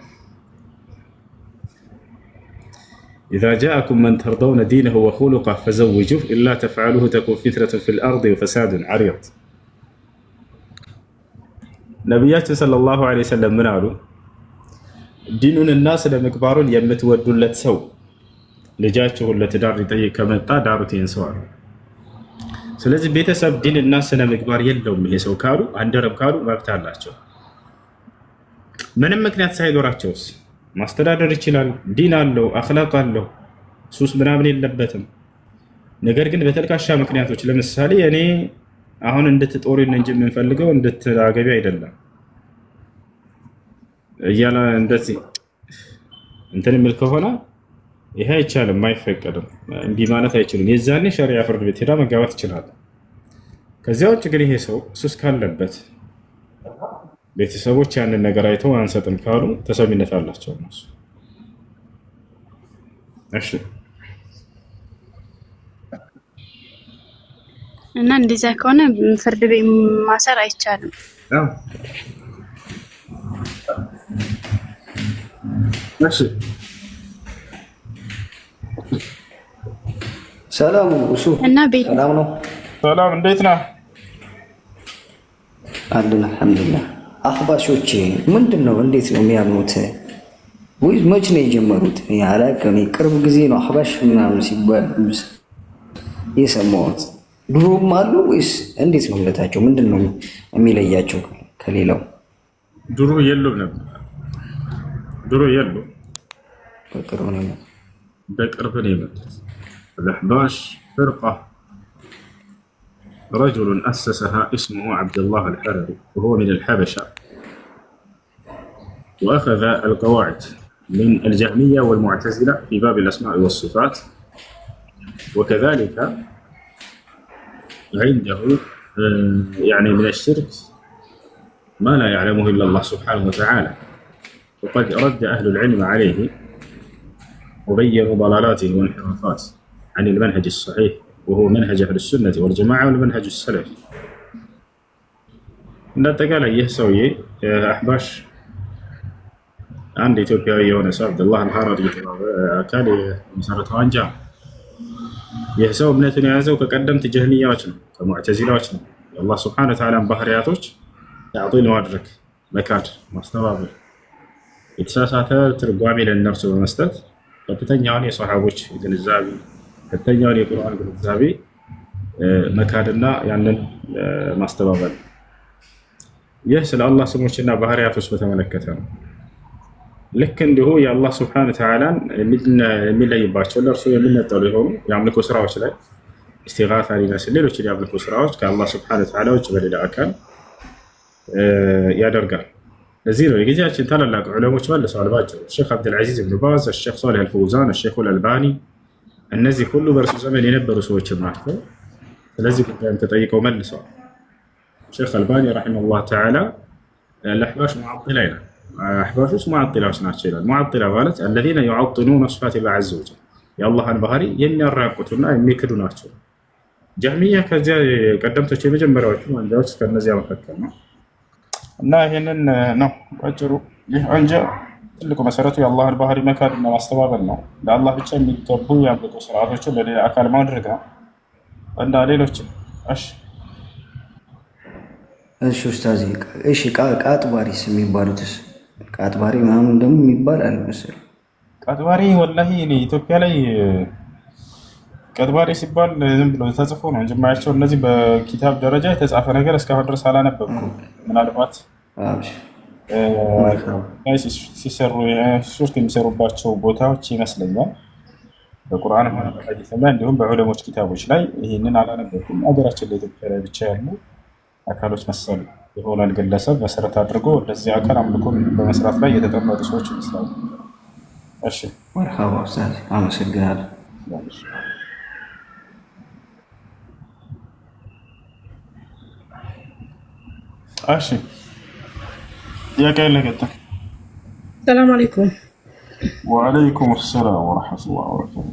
إذا جاءكم من ترضون دينه وخلقه فزوجوه إلا تفعلوه تكون فتنة في الأرض وفساد عريض. ነቢያችን ሰለላሁ ዐለይሂ ወሰለም ምን አሉ? ዲኑንና ስለ ምግባሩን የምትወዱለት ሰው ልጃችሁን ለትዳር ሊጠይቅ ከመጣ ዳሩት ይህን ሰው አሉ። ስለዚህ ቤተሰብ ዲንና ስነ ምግባር የለውም ይሄ ሰው ካሉ አንደረብ ካሉ መብት አላቸው። ምንም ምክንያት ሳይኖራቸውስ ማስተዳደር ይችላል። ዲን አለው፣ አኽላቅ አለው፣ ሱስ ምናምን የለበትም። ነገር ግን በተልካሻ ምክንያቶች ለምሳሌ እኔ አሁን እንድትጦሪን እንጂ የምንፈልገው እንድትአገቢ አይደለም እያለ እንደዚህ እንትን የሚል ከሆነ ይሄ አይቻልም፣ አይፈቀድም። እንዲህ ማለት አይችልም። የዛኔ ሸሪዓ ፍርድ ቤት ሄዳ መጋባት ይችላል። ከዚያ ውጭ ግን ይሄ ሰው ሱስ ካለበት ቤተሰቦች ያንን ነገር አይተው አንሰጥም ካሉ ተሰሚነት አላቸው እነሱ። እሺ እና እንደዛ ከሆነ ፍርድ ቤት ማሰር አይቻልም። እሺ ሰላም እሱ እና ቤት ሰላም ነው። ሰላም እንዴት ነህ? አለን አልሐምዱሊላህ። አህባሾች ምንድን ነው እንዴት ነው የሚያምኑት? ወይስ መች ነው የጀመሩት? ያላቀም ቅርብ ጊዜ ነው አህባሽ ምናምን ሲባል የሰማሁት። ድሮም አሉ ወይስ እንዴት ነው እምነታቸው? ምንድን ነው የሚለያቸው ከሌላው? ድሮ የሉም ነበር። ድሮ የሉም፣ በቅርብ ነው የመጡት። الأحباش فرقة رجل أسسها اسمه عبد الله الحرري وهو من الحبشة، وأخذ القواعد من الجهمية والمعتزلة في باب الأسماء والصفات، وكذلك عنده يعني من الشرك ما لا يعلمه إلا الله سبحانه وتعالى، وقد رد أهل العلم عليه وبينوا ضلالاته وانحرافاته عن المنهج الصحيح وهو منهج أهل السنة والجماعة والمنهج السلفي. እንደተጋለ ይህ ሰውዬ አህባሽ አንድ ኢትዮጵያዊ የሆነ ሰው አብደላህ አልሐረሪ የተባለ አካል የመሰረተው አንጃ። ይህ ሰው እምነቱን የያዘው ከቀደምት ጀህሚያዎች ነው፣ ከሙዕተዚላዎች ነው። የአላህ ስብሐነሁ ወተዓላ ባህሪያቶች ተዕጢል ማድረግ፣ መካድ፣ ማስተባበል፣ የተሳሳተ ትርጓሜ ለእነርሱ በመስጠት ከፍተኛውን የሰሃቦች ግንዛቤ፣ ከፍተኛውን የቁርአን ግንዛቤ መካድና ያንን ማስተባበል። ይህ ስለ አላህ ስሞችና ባህሪያቶች በተመለከተ ነው። ልክ እንዲሁ የአላህ ስብሐነሁ ወተዓላን የሚለይባቸው ለእርሱ የሚነጠሉ የሆኑ የአምልኮ ስራዎች ላይ ኢስቲጋሳ ሊመስል ሌሎች የአምልኮ ስራዎች ከአላህ ስብሐነሁ ወተዓላ ውጭ በሌላ አካል ያደርጋል። ለዚህ ነው የጊዜያችን ታላላቅ ዑለሞች መልሰዋል ባጭሩ። ሼክ አብዱልዓዚዝ ብን ባዝ፣ ሼክ ሷሊህ አልፈውዛን፣ ሼክ አልአልባኒ እነዚህ ሁሉ በእርሱ ዘመን የነበሩ ሰዎችም ናቸው። ስለዚህ ጉዳይም ተጠይቀው መልሰዋል። ሼክ አልባኒ ረሒመሁላህ ተዓላ ለአሕባሽ ሙዓጢላ ይላል። አሕባሾች ሙዓጢላዎች ናቸው ይላል። ሙዓጢላ ማለት አለዚነ ዩዓጢሉነ ሲፋቲላህ ዐዘ ወጀል የአላህን ባህሪ የሚያራቁቱና የሚክዱ ናቸው። ጀህሚያ ከዚያ ቀደምቶች የመጀመሪያዎቹ አንጃዎች ከነዚያ መካከል ነው። እና ይህንን ነው ባጭሩ። ይህ አንጃ ትልቁ መሰረቱ የአላህን ባህሪ መካድና ማስተባበል ነው። ለአላህ ብቻ የሚገቡ የአምልኮ ስርዓቶችን ለሌላ አካል ማድረግ ነው እና ሌሎችም። እሺ ኡስታዝ፣ እሺ ቃጥባሪስ የሚባሉትስ? ቃጥባሪ ምናምን ደግሞ የሚባል አለ መሰለኝ። ቃጥባሪ ወላሂ እኔ ኢትዮጵያ ላይ ቀጥባሪ ሲባል ዝም ብሎ ተጽፎ ነው እንጂ የማያቸው እነዚህ በኪታብ ደረጃ የተጻፈ ነገር እስካሁን ድረስ አላነበብኩም። ምናልባት ሲሰሩ ሽርክ የሚሰሩባቸው ቦታዎች ይመስለኛል በቁርአን ሆነ በሐዲስ ላይ እንዲሁም በዑለሞች ኪታቦች ላይ ይህንን አላነበብኩም። ሀገራችን ለኢትዮጵያ ላይ ብቻ ያሉ አካሎች መሰሉ የሆነን ግለሰብ መሰረት አድርጎ እንደዚህ አካል አምልኮን በመስራት ላይ የተጠመዱ ሰዎች ይመስላሉ። እሺ መርሐባ ኡስታዝ፣ አመሰግናለሁ። እሺ ጥያቄ ለገጠ። ሰላም አለይኩም። ወአለይኩም ሰላም ወራህመቱላሂ ወበረካቱ።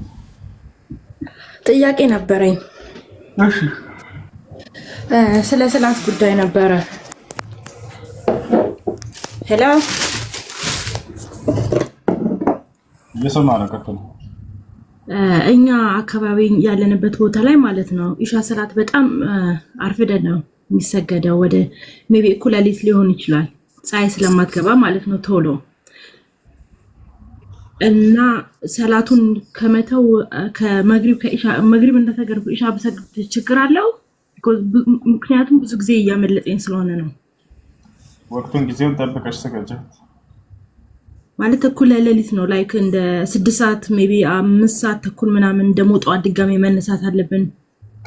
ጥያቄ ነበረኝ። እሺ ስለ ሰላት ጉዳይ ነበረ። ሄሎ እየሰማ ነው። ቀጥሉ። እኛ አካባቢ ያለንበት ቦታ ላይ ማለት ነው ኢሻ ሰላት በጣም አርፍደን ነው የሚሰገደው። ወደ ሜቢ እኩለ ሌሊት ሊሆን ይችላል፣ ፀሐይ ስለማትገባ ማለት ነው ቶሎ። እና ሰላቱን ከመተው ከመግሪብ መግሪብ እንደተገርኩ ኢሻ በሰግድ ችግር አለው? ምክንያቱም ብዙ ጊዜ እያመለጠኝ ስለሆነ ነው። ወቅቱን ጊዜውን ጠብቀሽ ስገጂ ማለት እኩለ ሌሊት ነው። ላይክ እንደ 6 ሰዓት ሜቢ 5 ሰዓት ተኩል ምናምን እንደሞጣው ድጋሜ መነሳት አለብን።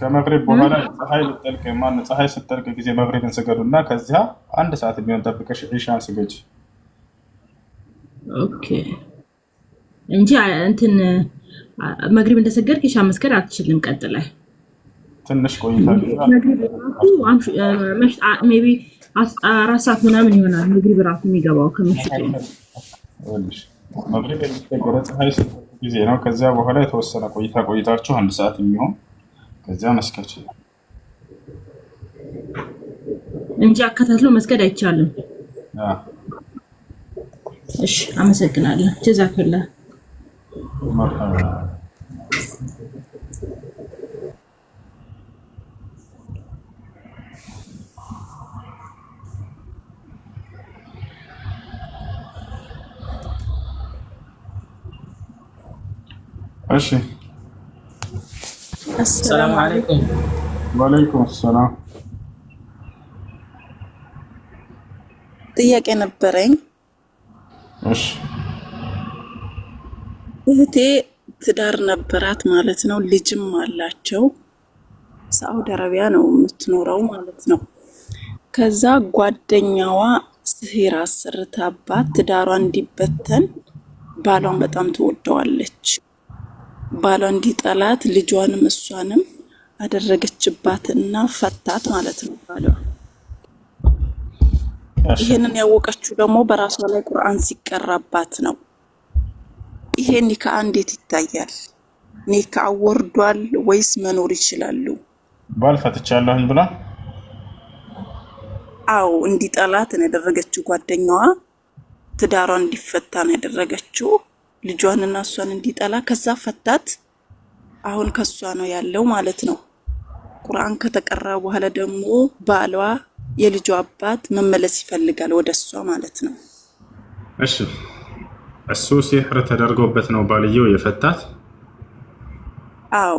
ከመግሪብ በኋላ ፀሐይ ስትጠልቅ ጊዜ መግሪብን ስገዱና ከዚያ 1 ሰዓት የሚሆን ጠብቀሽ ኢሻን ስገጂ። ኦኬ እንጂ እንትን መግሪብ እንደሰገድክ ኢሻ መስገድ አትችልም። ቀጥላይ ትንሽ ቆይታ ሜቢ 4 ሰዓት ምናምን ይሆናል መግሪብ ራሱ የሚገባው ከምሽቱ። መግሪብ የሚሰገደ ፀሐይ ስትጠልቅ ጊዜ ነው። ከዚያ በኋላ የተወሰነ ቆይታችሁ 1 ሰዓት የሚሆን ከዚያ መስገድ እንጂ አከታትሎ መስገድ አይቻልም። እሺ አመሰግናለሁ። ጀዛከላህ። እሺ السلام عليكم. ወአለይኩም ሰላም። ጥያቄ ነበረኝ። እሺ እህቴ ትዳር ነበራት ማለት ነው፣ ልጅም አላቸው ሳዑዲ አረቢያ ነው የምትኖረው ማለት ነው። ከዛ ጓደኛዋ ስሂር አሰርታባት ትዳሯ እንዲበተን ባሏን በጣም ትወደዋለች። ባሏ እንዲጠላት ልጇንም እሷንም አደረገችባትና ፈታት ማለት ነው ባሏ። ይሄንን ያወቀችው ደግሞ በራሷ ላይ ቁርአን ሲቀራባት ነው። ይሄ ኒካ እንዴት ይታያል? ኒካ ወርዷል ወይስ መኖር ይችላሉ? ባል ፈትቻለሁኝ ብላ አው እንዲጠላት ነው ያደረገችው። ጓደኛዋ ትዳሯ እንዲፈታ ነው ያደረገችው። ልጇንና እሷን እንዲጠላ ከዛ ፈታት። አሁን ከሷ ነው ያለው ማለት ነው። ቁርአን ከተቀራ በኋላ ደግሞ ባሏ የልጇ አባት መመለስ ይፈልጋል ወደሷ ማለት ነው። እሺ እሱ ሲህር ተደርጎበት ነው ባልየው የፈታት? አው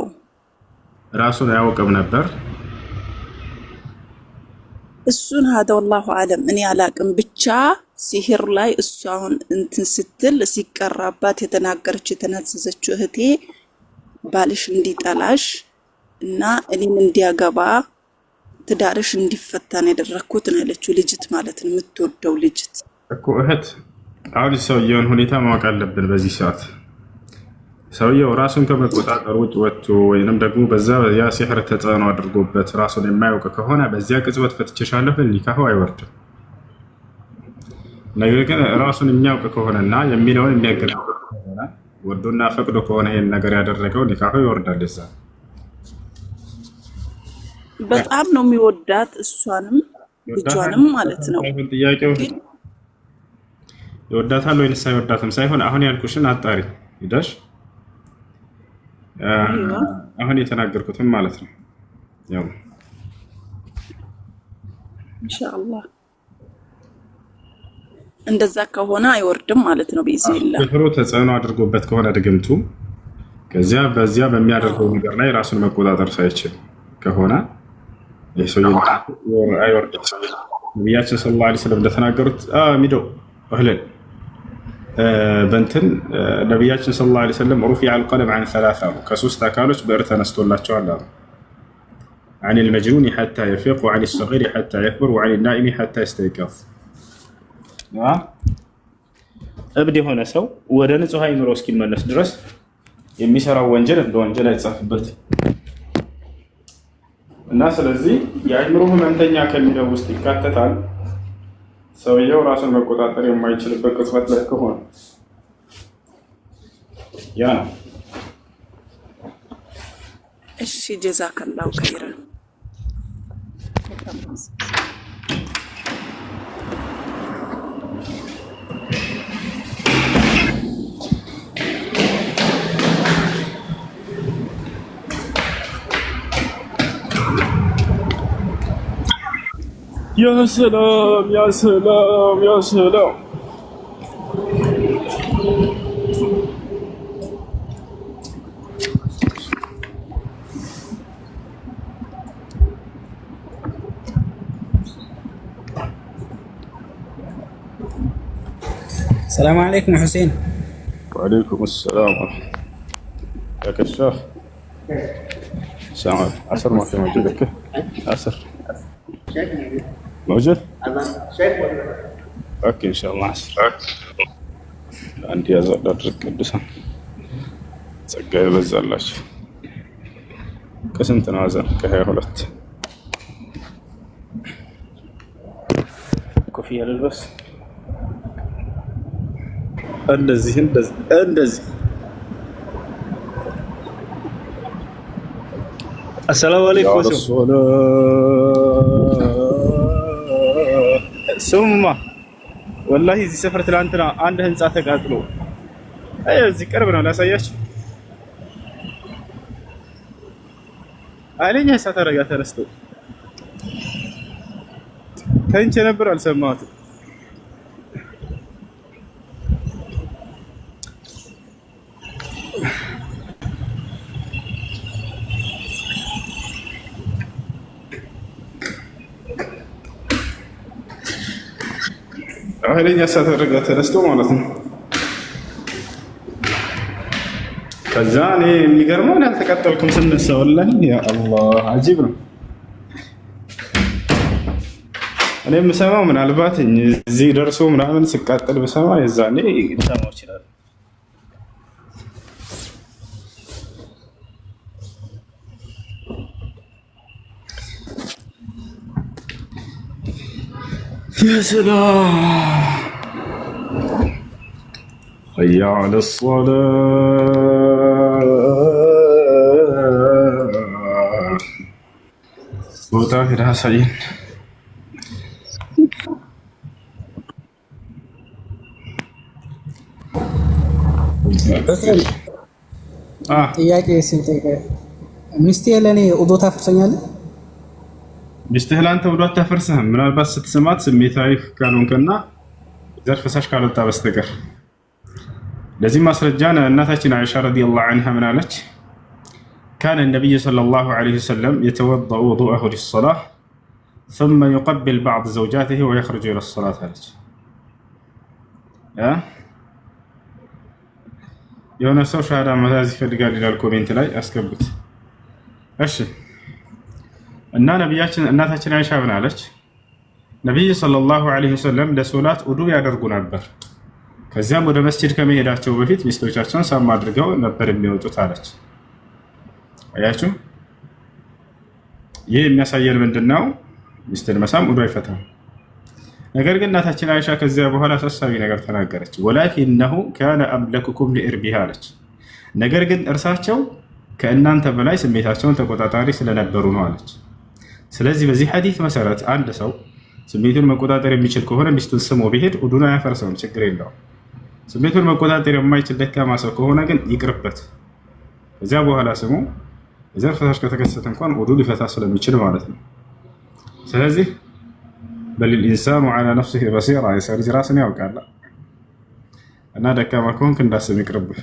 ራሱን አያውቅም ነበር? እሱን ሀደ ወላሁ አለም እኔ አላቅም። ብቻ ሲህር ላይ እሷ አሁን እንትን ስትል ሲቀራባት የተናገረች የተናዘዘችው እህቴ ባልሽ እንዲጠላሽ እና እኔም እንዲያገባ ትዳርሽ እንዲፈታ ነው ያደረኩት ነው ያለችው። ልጅት ማለት ነው የምትወደው ልጅት እኮ እህት። አሁን ሰውየውን ሁኔታ ማወቅ አለብን። በዚህ ሰዓት ሰውየው ራሱን ከመቆጣጠር ውጭ ወጥቶ ወይንም ደግሞ በዛ ያ ሲህር ተጽዕኖ አድርጎበት ራሱን የማያውቅ ከሆነ በዚያ ቅጽበት ፈትቼሻለሁ ኒካሁ አይወርድም። ነገር ግን ራሱን የሚያውቅ ከሆነና የሚለውን የሚያገናኝ ከሆነ ወዶና ፈቅዶ ከሆነ ይሄን ነገር ያደረገው ኒካሁ ይወርዳል። እዛ በጣም ነው የሚወዳት እሷንም ልጇንም ማለት ነው። ጥያቄው ይወዳታል ወይንስ አይወዳትም ሳይሆን አሁን ያልኩሽን አጣሪ ሂደሽ አሁን የተናገርኩትም ማለት ነው። ያው ኢንሻአላህ እንደዛ ከሆነ አይወርድም ማለት ነው። ቢዝኒላህ ፍቅሩ ተጽዕኖ አድርጎበት ከሆነ ድግምቱ ከዚያ በዚያ በሚያደርገው ነገር ላይ ራሱን መቆጣጠር ሳይችል ከሆነ የሰውየው አይወርድም። ነቢያችን ሰለላሁ ዐለይሂ ወሰለም እንደተናገሩት ሚደው እህለን በእንትን ነቢያችን ሰለላሁ ዐለይሂ ወሰለም ሩፊዐ አልቀለም ዐን ሰላሳ ከሶስት አካሎች ብዕር ተነስቶላቸዋል አሉ። ዐን አልመጅኑን ሐታ የፊቅ ወዐን አልሰጊር ሐታ የክብር ወዐን አልናኢም ሐታ የስተይቀዝ። እብድ የሆነ ሰው ወደ ንጹህ አእምሮ እስኪመለስ ድረስ የሚሰራው ወንጀል እንደ ወንጀል አይጻፍበትም እና ስለዚህ የአእምሮ ህመምተኛ ከሚለው ውስጥ ይካተታል። ሰውየው ራሱን መቆጣጠር የማይችልበት ቅጽበት ላይ ከሆነ ያ ነው። እሺ ጀዛከላሁ ኸይረን። يا سلام يا سلام يا سلام. السلام عليكم حسين. وعليكم السلام ورحمة الله. يا كشاف. السلام عليكم. عصر ما في موجودك. عصر. موجود؟ اوكي ان شاء الله عصر. عندي ازال ادرك قدسان. ጸጋዬ በዛላችሁ። ከስንት ነው አዘን? ከ22 ኮፍያ ልልበስ። እንደዚህ እንደዚህ السلام عليكم. سمما والله እዚህ ሰፈር ትላንትና አንድ ህንጻ ተቃጥሎ እዚህ ቅርብ ነው ላሳያችሁ። ኃይለኛ እሳት አደጋ ተነስቶ ተንቼ ነበር አልሰማሁትም። ኃይለኛ እሳት አደጋ ተነስቶ ማለት ነው። ከዛ እኔ የሚገርመው አልተቀጠልኩም ስነሳ ወላሂ ያ አላህ አጂብ ነው። እኔ የምሰማው ምናልባት እዚህ ደርሶ ምናምን ስቃጠል ብሰማ የዛኔ ልሰማው ይችላል። يا سلام حي على الصلاة وتاخر حسين ጥያቄ ስንጠይቅ ሚስቴ ለእኔ ውዶ ታፈርሰኛለህ? ሚስትህ ለአንተ ውዶ አታፈርስህም። ምናልባት ስትስማት ስሜታዊ ካልሆንክና ዘር ፈሳሽ ካልወጣ በስተቀር። ለዚህ ማስረጃ እናታችን አይሻ ረዲየላሁ ዐንሃ ምን አለች? ካነ ነቢዩ ሰለላሁ ዐለይሂ ወሰለም የተወደኡ ውዱአሁ ሊሰላህ ثم يقبل بعض زوجاته ويخرج إلى الصلاة አለች። የሆነ ሰው ሻሃዳ መያዝ ይፈልጋል ይላል ኮሜንት ላይ አስገቡት። እሺ እና ነብያችን እናታችን አይሻ ምን አለች? ነብዩ ሰለላሁ ዐለይሂ ወሰለም ለሶላት ውዱ ያደርጉ ነበር። ከዚያም ወደ መስጂድ ከመሄዳቸው በፊት ሚስቶቻቸውን ሳም አድርገው ነበር የሚወጡት አለች። አያችሁ፣ ይህ የሚያሳየን ምንድነው? ሚስትን መሳም ውዱ አይፈታም። ነገር ግን እናታችን አይሻ ከዚያ በኋላ አሳሳቢ ነገር ተናገረች። ወላኪነሁ ካነ አምለኩኩም ሊኢርቢሃ አለች። ነገር ግን እርሳቸው ከእናንተ በላይ ስሜታቸውን ተቆጣጣሪ ስለነበሩ ነው አለች። ስለዚህ በዚህ ሐዲስ መሰረት አንድ ሰው ስሜቱን መቆጣጠር የሚችል ከሆነ ሚስቱን ስሞ ቢሄድ ውዱን አያፈርሰውም፣ ችግር የለውም። ስሜቱን መቆጣጠር የማይችል ደካማ ሰው ከሆነ ግን ይቅርበት። ከዚያ በኋላ ስሙ የዘር ፈሳሽ ከተከሰተ እንኳን ውዱ ሊፈታ ስለሚችል ማለት ነው። ስለዚህ በሊል ኢንሳኑ ዐላ ነፍሲሂ በሲራ፣ የሰው ልጅ ራስን ያውቃል እና ደካማ ከሆንክ እንዳስም ይቅርብህ።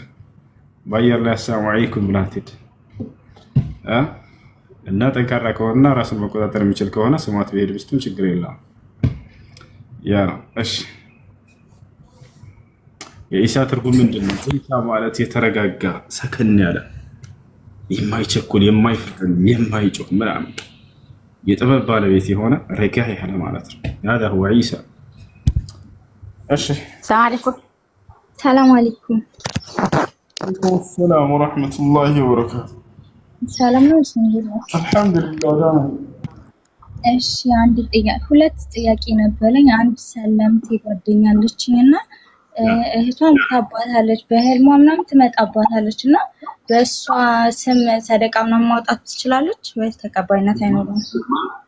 በአየር ላይ አሰላሙ ዐለይኩም ብለህ አትሂድ እና ጠንካራ ከሆነና ራስን መቆጣጠር የሚችል ከሆነ ስሟት ቢሄድ ሚስቱን ችግር የለውም። ያ ነው። እሺ የኢሳ ትርጉም ምንድን ነው? ኢሳ ማለት የተረጋጋ ሰከን ያለ የማይቸኩል የማይፈጥን የማይጮህ ምናምን የጥበብ ባለቤት የሆነ ረጋ ያለ ማለት ነው። هذا هو عيسى። እሺ ሰላም አለይኩም። ሰላም አለይኩም። ሰላም ወራህመቱላሂ ወበረካቱ። ሰላም ነው። አልሐምዱሊላህ ዳና። እሺ አንድ ጥያቄ ሁለት ጥያቄ ነበረኝ። አንድ ሰለምቴ ጓደኛ አለችኝና እህቷን ታባታለች፣ በህልሟ ምናምን ትመጣባታለች እና በእሷ ስም ሰደቃ ምናምን ማውጣት ትችላለች ወይስ ተቀባይነት አይኖረውም?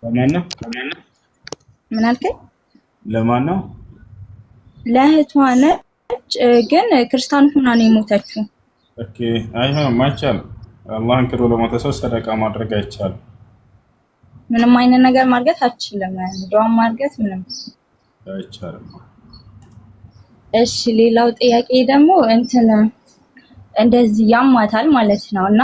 ለማን ነው? ምን አልከኝ? ለማን ነው? ለእህቷ ነች፣ ግን ክርስቲያን ሆና ነው የሞተችው። ኦኬ አይሆንም፣ አይቻልም። አላህን ክዶ ለሞተ ሰው ሰደቃ ማድረግ አይቻልም። ምንም አይነት ነገር ማድረግ አትችልም። ዱዓ ማድረግ ምንም አይቻልም። እሺ ሌላው ጥያቄ ደግሞ እንደዚህ ያማታል ማለት ነው እና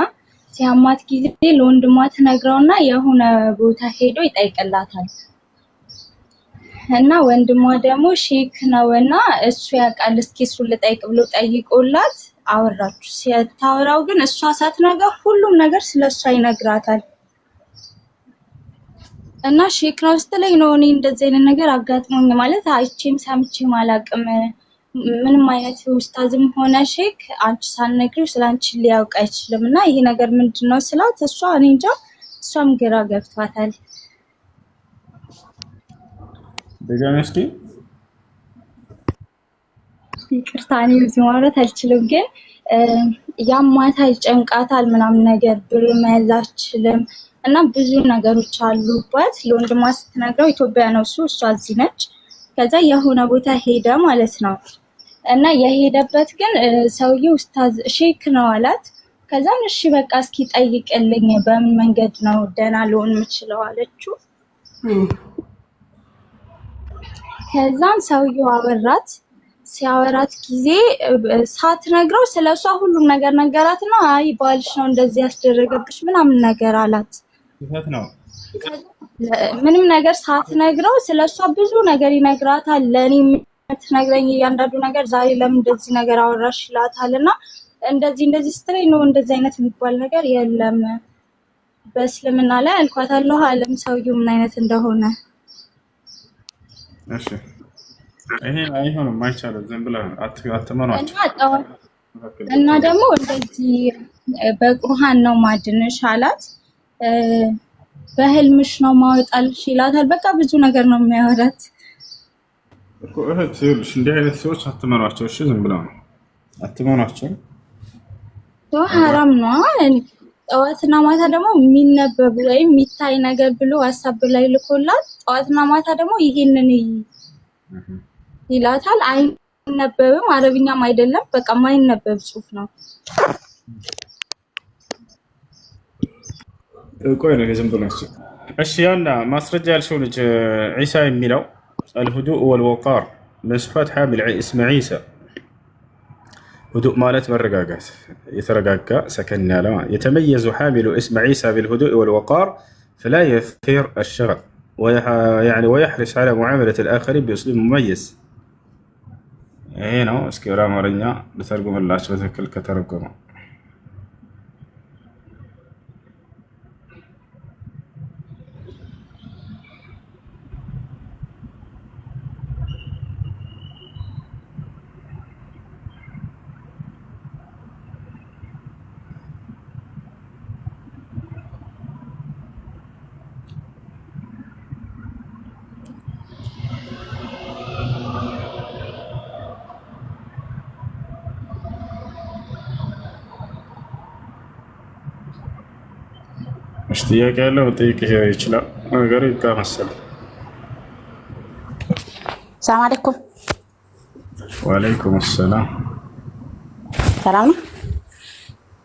ሲያማት ጊዜ ለወንድሟ ትነግረውና የሆነ ቦታ ሄዶ ይጠይቅላታል እና ወንድሟ ደግሞ ሼክ ነውና እሱ ያውቃል፣ እስኪ እሱ ልጠይቅ ብሎ ጠይቆላት አወራችሁ። ሲታወራው ግን እሷ ሳትነግረው ሁሉም ነገር ስለሷ ይነግራታል እና ሼክ ነው ስትለኝ ነው እኔ እንደዚህ አይነት ነገር አጋጥሞኝ ማለት አይቼም ሰምቼም አላውቅም። ምንም አይነት ኡስታዝም ሆነ ሼክ አንቺ ሳትነግሪው ስላንቺ ሊያውቅ አይችልም እና ይሄ ነገር ምንድነው ስላት እሷ እኔ እንጃ እሷም ግራ ገብቷታል። ደጋነስቲ ይቅርታ እኔ ብዙ ማውራት አልችልም፣ ግን ያማታል፣ ጨንቃታል ምናምን ነገር ብር መያዝ አትችልም እና ብዙ ነገሮች አሉባት። ለወንድሟ ስትነግረው ኢትዮጵያ ነው እሷ እዚህ ነች። ከዛ የሆነ ቦታ ሄደ ማለት ነው እና የሄደበት ግን ሰውዬው ኡስታዝ ሼክ ነው አላት። ከዛም እሺ በቃ እስኪ ጠይቅልኝ በምን መንገድ ነው ደህና ልሆን የምችለው አለችው። ከዛም ሰውዬው አወራት። ሲያወራት ጊዜ ሳትነግረው ስለሷ ሁሉም ነገር ነገራትና አይ ባልሽ ነው እንደዚህ ያስደረገብሽ ምናምን ነገር አላት። ነው ምንም ነገር ሳትነግረው ስለሷ ብዙ ነገር ይነግራታል። ለኔ የምትነግረኝ እያንዳንዱ ነገር ዛሬ ለምን እንደዚህ ነገር አወራሽ ይላታልና እንደዚህ ስትለኝ ነው እንደዚህ አይነት የሚባል ነገር የለም በእስልምና ላይ አልኳት። አላህ አለም ሰውየው ምን አይነት እንደሆነ። እሺ ይሄ አይሆንም፣ አይቻልም። ዝም ብለህ አትመኗቸው። እና ደግሞ እንደዚህ በቁርአን ነው ማድንሽ አላት። በህልምሽ ነው ማወጣልሽ ይላታል። በቃ ብዙ ነገር ነው የሚያወራት እኮ እህት። ይኸውልሽ እንዲህ አይነት ሰዎች አትመኗቸው። እሺ ዝም ብለው ነው አትመኗቸው። ሐራም ነው። ጠዋትና ማታ ደግሞ የሚነበብ ወይም የሚታይ ነገር ብሎ ሀሳብ ላይ ልኮላት ጠዋትና ማታ ደግሞ ይሄንን ይላታል። አይነበብም፣ አረብኛም አይደለም። በቃ ማይነበብ ጽሁፍ ነው። ቆይ ነው ዝም ብሎ ነው። እሺ ያና ማስረጃ ያልሽው ልጅ ዒሳ የሚለው الهدوء والوقار من صفات حامل اسم عيسى. هدوء مالت مرقاقات يترقاقا سكن لما يتميز حامل اسم عيسى بالهدوء والوقار فلا يثير الشغب ويحرص على معاملة الآخرين بأسلوب مميز. هنا اسكيرا مارينيا بترجم الله بتكل كترجمه. مش ጥያቄ ያለው ጥያቄ ይችላል ነገር ይቃመሰል። ሰላም አለይኩም። ወአለይኩም ሰላም። ሰላም ነው?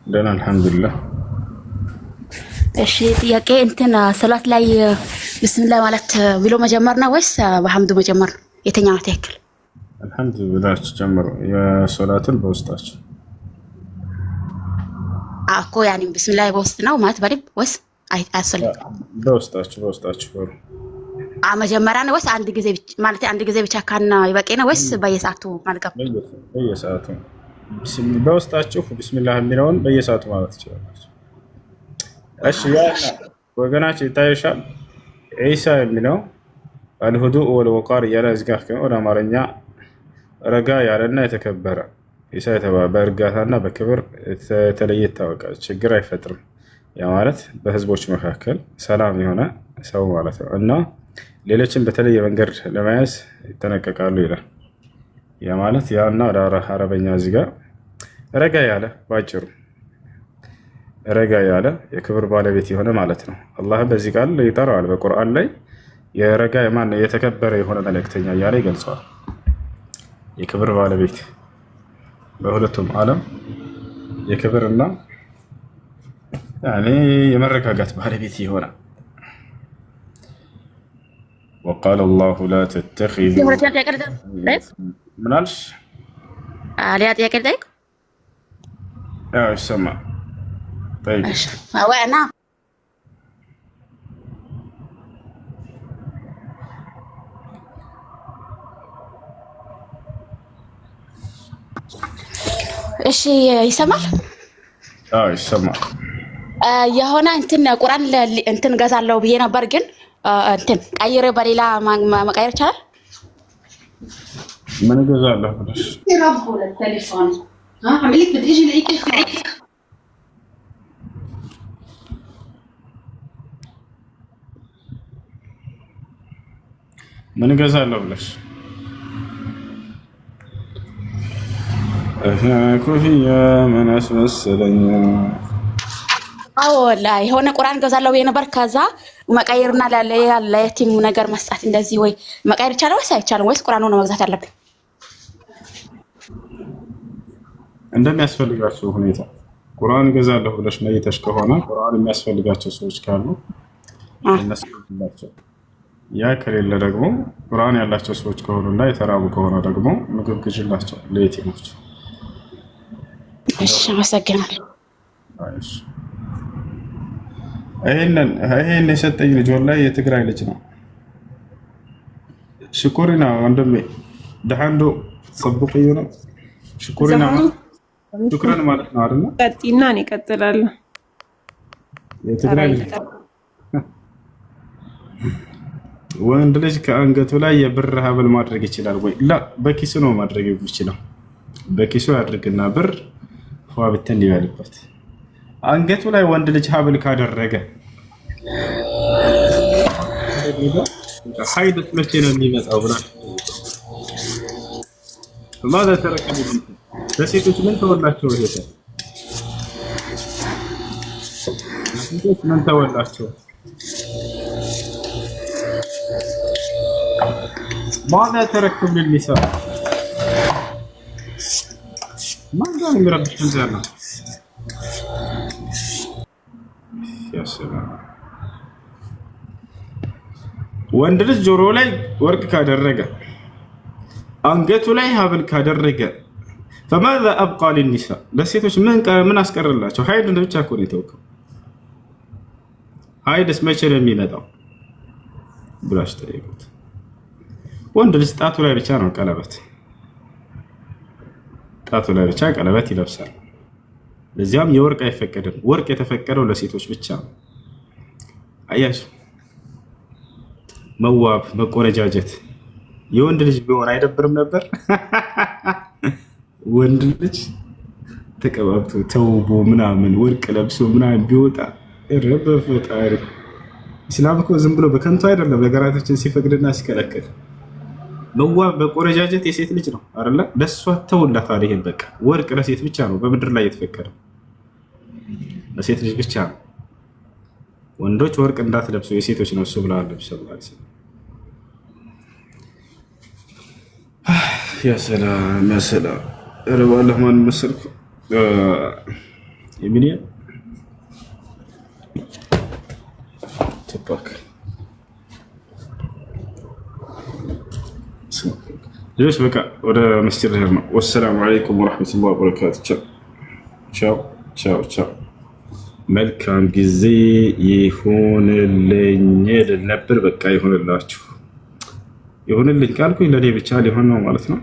ደህና አልሐምዱሊላህ። እሺ ጥያቄ እንትን ሰላት ላይ ቢስሚላህ ማለት ብሎ መጀመር ነው ወይስ በሐምዱ መጀመር ነው? የትኛው ነው ትክክል? አልሐምዱሊላህ ጀምሩ የሶላትን በውስጣቸው እኮ ያኔ ቢስሚላህ በውስጥ ነው ማለት በልብ ወይስ አያስፈልግም? በውስጣቸው በሩ መጀመሪያ ነው ወይስ አንድ ጊዜ ማለት አንድ ጊዜ ብቻ ካና ይበቂ ነው ወይስ በየሰዓቱ ማልቀም? በየሰዓቱ በውስጣቸው ቢስሚላህ የሚለውን በየሰዓቱ ማለት ይችላል። እሺ ያና ወገናችን ይታይሻል። ዒሳ የሚለው አልሁዱእ ወልወቃር እያለ እዚህ ጋር ወደ አማርኛ ረጋ ያለና የተከበረ ዒሳ በእርጋታና በክብር የተለየ ይታወቃል። ችግር አይፈጥርም። ያ ማለት በህዝቦች መካከል ሰላም የሆነ ሰው ማለት ነው እና ሌሎችን በተለየ መንገድ ለመያዝ ይጠነቀቃሉ ይላል። ያ ማለት ያና ወደ አረበኛ እዚህ ጋር ረጋ ያለ ባጭሩ ረጋ ያለ የክብር ባለቤት የሆነ ማለት ነው። አላህ በዚህ ቃል ይጠራዋል። በቁርአን ላይ የረጋ የማን የተከበረ የሆነ መልእክተኛ እያለ ይገልጸዋል። የክብር ባለቤት በሁለቱም ዓለም የክብርና ያኔ የመረጋጋት ባለቤት የሆነ وقال الله لا تتخذوا من عرش عليها ጥያቄ ልጠይቅ? ይሰማል። طيب وانا እሺ ይሰማል? ይሰማል። የሆነ እንትን ቁርአን እንትን ገዛለው ብዬ ነበር ግን እንትን ቀይሬ በሌላ መቀየር ይቻላል? ምን ገዛለሁ ብለሽ يربو للتليفون عملت بتيجي لاقيك ምን ገዛለሁ ብለሽ ኮፍያ ምን አስመሰለኝ? አዎ ላይ የሆነ ቁርአን ገዛለው ብዬ ነበር። ከዛ መቀየርና ለየቲም ነገር መስጠት እንደዚህ ወይ መቀየር ይቻላል ወይስ አይቻልም? ወይስ ቁርአኑ ነው መግዛት ያለብን? እንደሚያስፈልጋቸው ሁኔታ ቁርአን ገዛለሁ ብለሽ መይተሽ ከሆነ ቁርአን የሚያስፈልጋቸው ሰዎች ካሉ እነሱላቸው። ያ ከሌለ ደግሞ ቁርአን ያላቸው ሰዎች ከሆኑና የተራቡ ከሆነ ደግሞ ምግብ ግዥላቸው ለየቲሞች። እሺ አመሰግናለሁ። ይሄን የሰጠኝ ልጅ ወላሂ የትግራይ ልጅ ነው። ሽኩሪና ወንድሜ ደሃንዶ ጽብቅዩ ነው። ሽኩሪና ሹክራን ማለት ነው አይደል? ቀጥይና እኔ እቀጥላለሁ። የትግራይ ወንድ ልጅ ከአንገቱ ላይ የብር ሀብል ማድረግ ይችላል ወይ? ላ በኪሱ ነው ማድረግ የሚችለው። በኪሱ ያድርግና ብር ፏ ብትን ይበልበት። አንገቱ ላይ ወንድ ልጅ ሀብል ካደረገ ሀይደት መቼ ነው የሚመጣው ብላችሁ ማዛ ተረከቡ። ለሴቶች ምን ተወላቸው? ይሄ ለሴቶች ምን ተወላቸው? ማዛ ተረከቡ ለሊሳ ማዛ የሚረብሽ ነገር ነው። ወንድ ልጅ ጆሮ ላይ ወርቅ ካደረገ አንገቱ ላይ ሀብል ካደረገ فماذا ابقى للنساء ለሴቶች ምን አስቀርላቸው? ሀይድን ብቻ እኮ ነው የተወከው። ሀይድስ መቼ ነው የሚመጣው ብላችሁ ጠይቁት። ወንድ ልጅ ጣቱ ላይ ብቻ ነው ቀለበት፣ ጣቱ ላይ ብቻ ቀለበት ይለብሳል። ለዚያም የወርቅ አይፈቀድም። ወርቅ የተፈቀደው ለሴቶች ብቻ ነው። አያችሁ፣ መዋብ መቆነጃጀት የወንድ ልጅ ቢሆን አይደብርም ነበር? ወንድ ልጅ ተቀባብቶ ተውቦ ምናምን ወርቅ ለብሶ ምናምን ቢወጣ ረበፈጣሪ። ኢስላም እኮ ዝም ብሎ በከንቱ አይደለም ነገራቶችን ሲፈቅድና ሲከለክል። መዋብ መቆነጃጀት የሴት ልጅ ነው አይደለ? ለሷ ተውላታል። ይሄን በቃ ወርቅ ለሴት ብቻ ነው በምድር ላይ የተፈቀደው፣ ለሴት ልጅ ብቻ ነው። ወንዶች ወርቅ እንዳትለብሱ የሴቶች ነው እሱ ብለዋል ነብዩ ሰለላሁ ዐለይሂ ወሰለም። ያ ሰላም ያ ሰላም። ረባለህ ማን መሰልኩ የሚኒያ ተባክ ልጆች በቃ ወደ መስጂድ ልሄድ ነው። ወሰላሙ አለይኩም ወረሕመቱላሂ ወበረካቱ። ቻው ቻው ቻው። መልካም ጊዜ ይሁንልኝ ልል ነበር። በቃ ይሁንላችሁ። ይሁንልኝ ካልኩኝ ለእኔ ብቻ ሊሆን ነው ማለት ነው።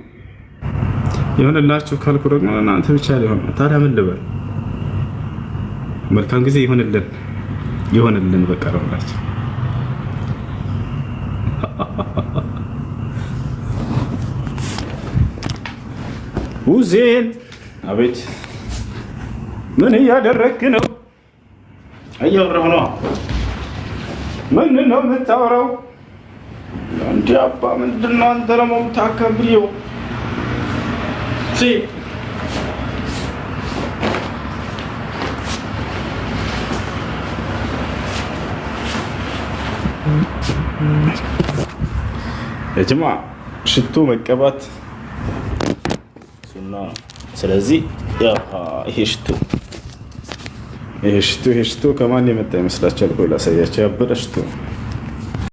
ይሁንላችሁ ካልኩ ደግሞ እናንተ ብቻ ሊሆን ነው። ታዲያ ምን ልበል? መልካም ጊዜ ይሁንልን ይሁንልን በቃ ለሁላችሁ። ሁሴን አቤት፣ ምን እያደረግክ ነው? እያወራሁ ነው። ምን ነው የምታወራው? እንዲ አባ ምንድን ነው አንተ ደግሞ የምታከብሪው? የጅማ ሽቶ መቀባት ሱና። ስለዚህ ይሄ ሽቶ ከማን የመጣ ይመስላችኋል? ቆይ ላሳያቸው። ያበደ ሽቶ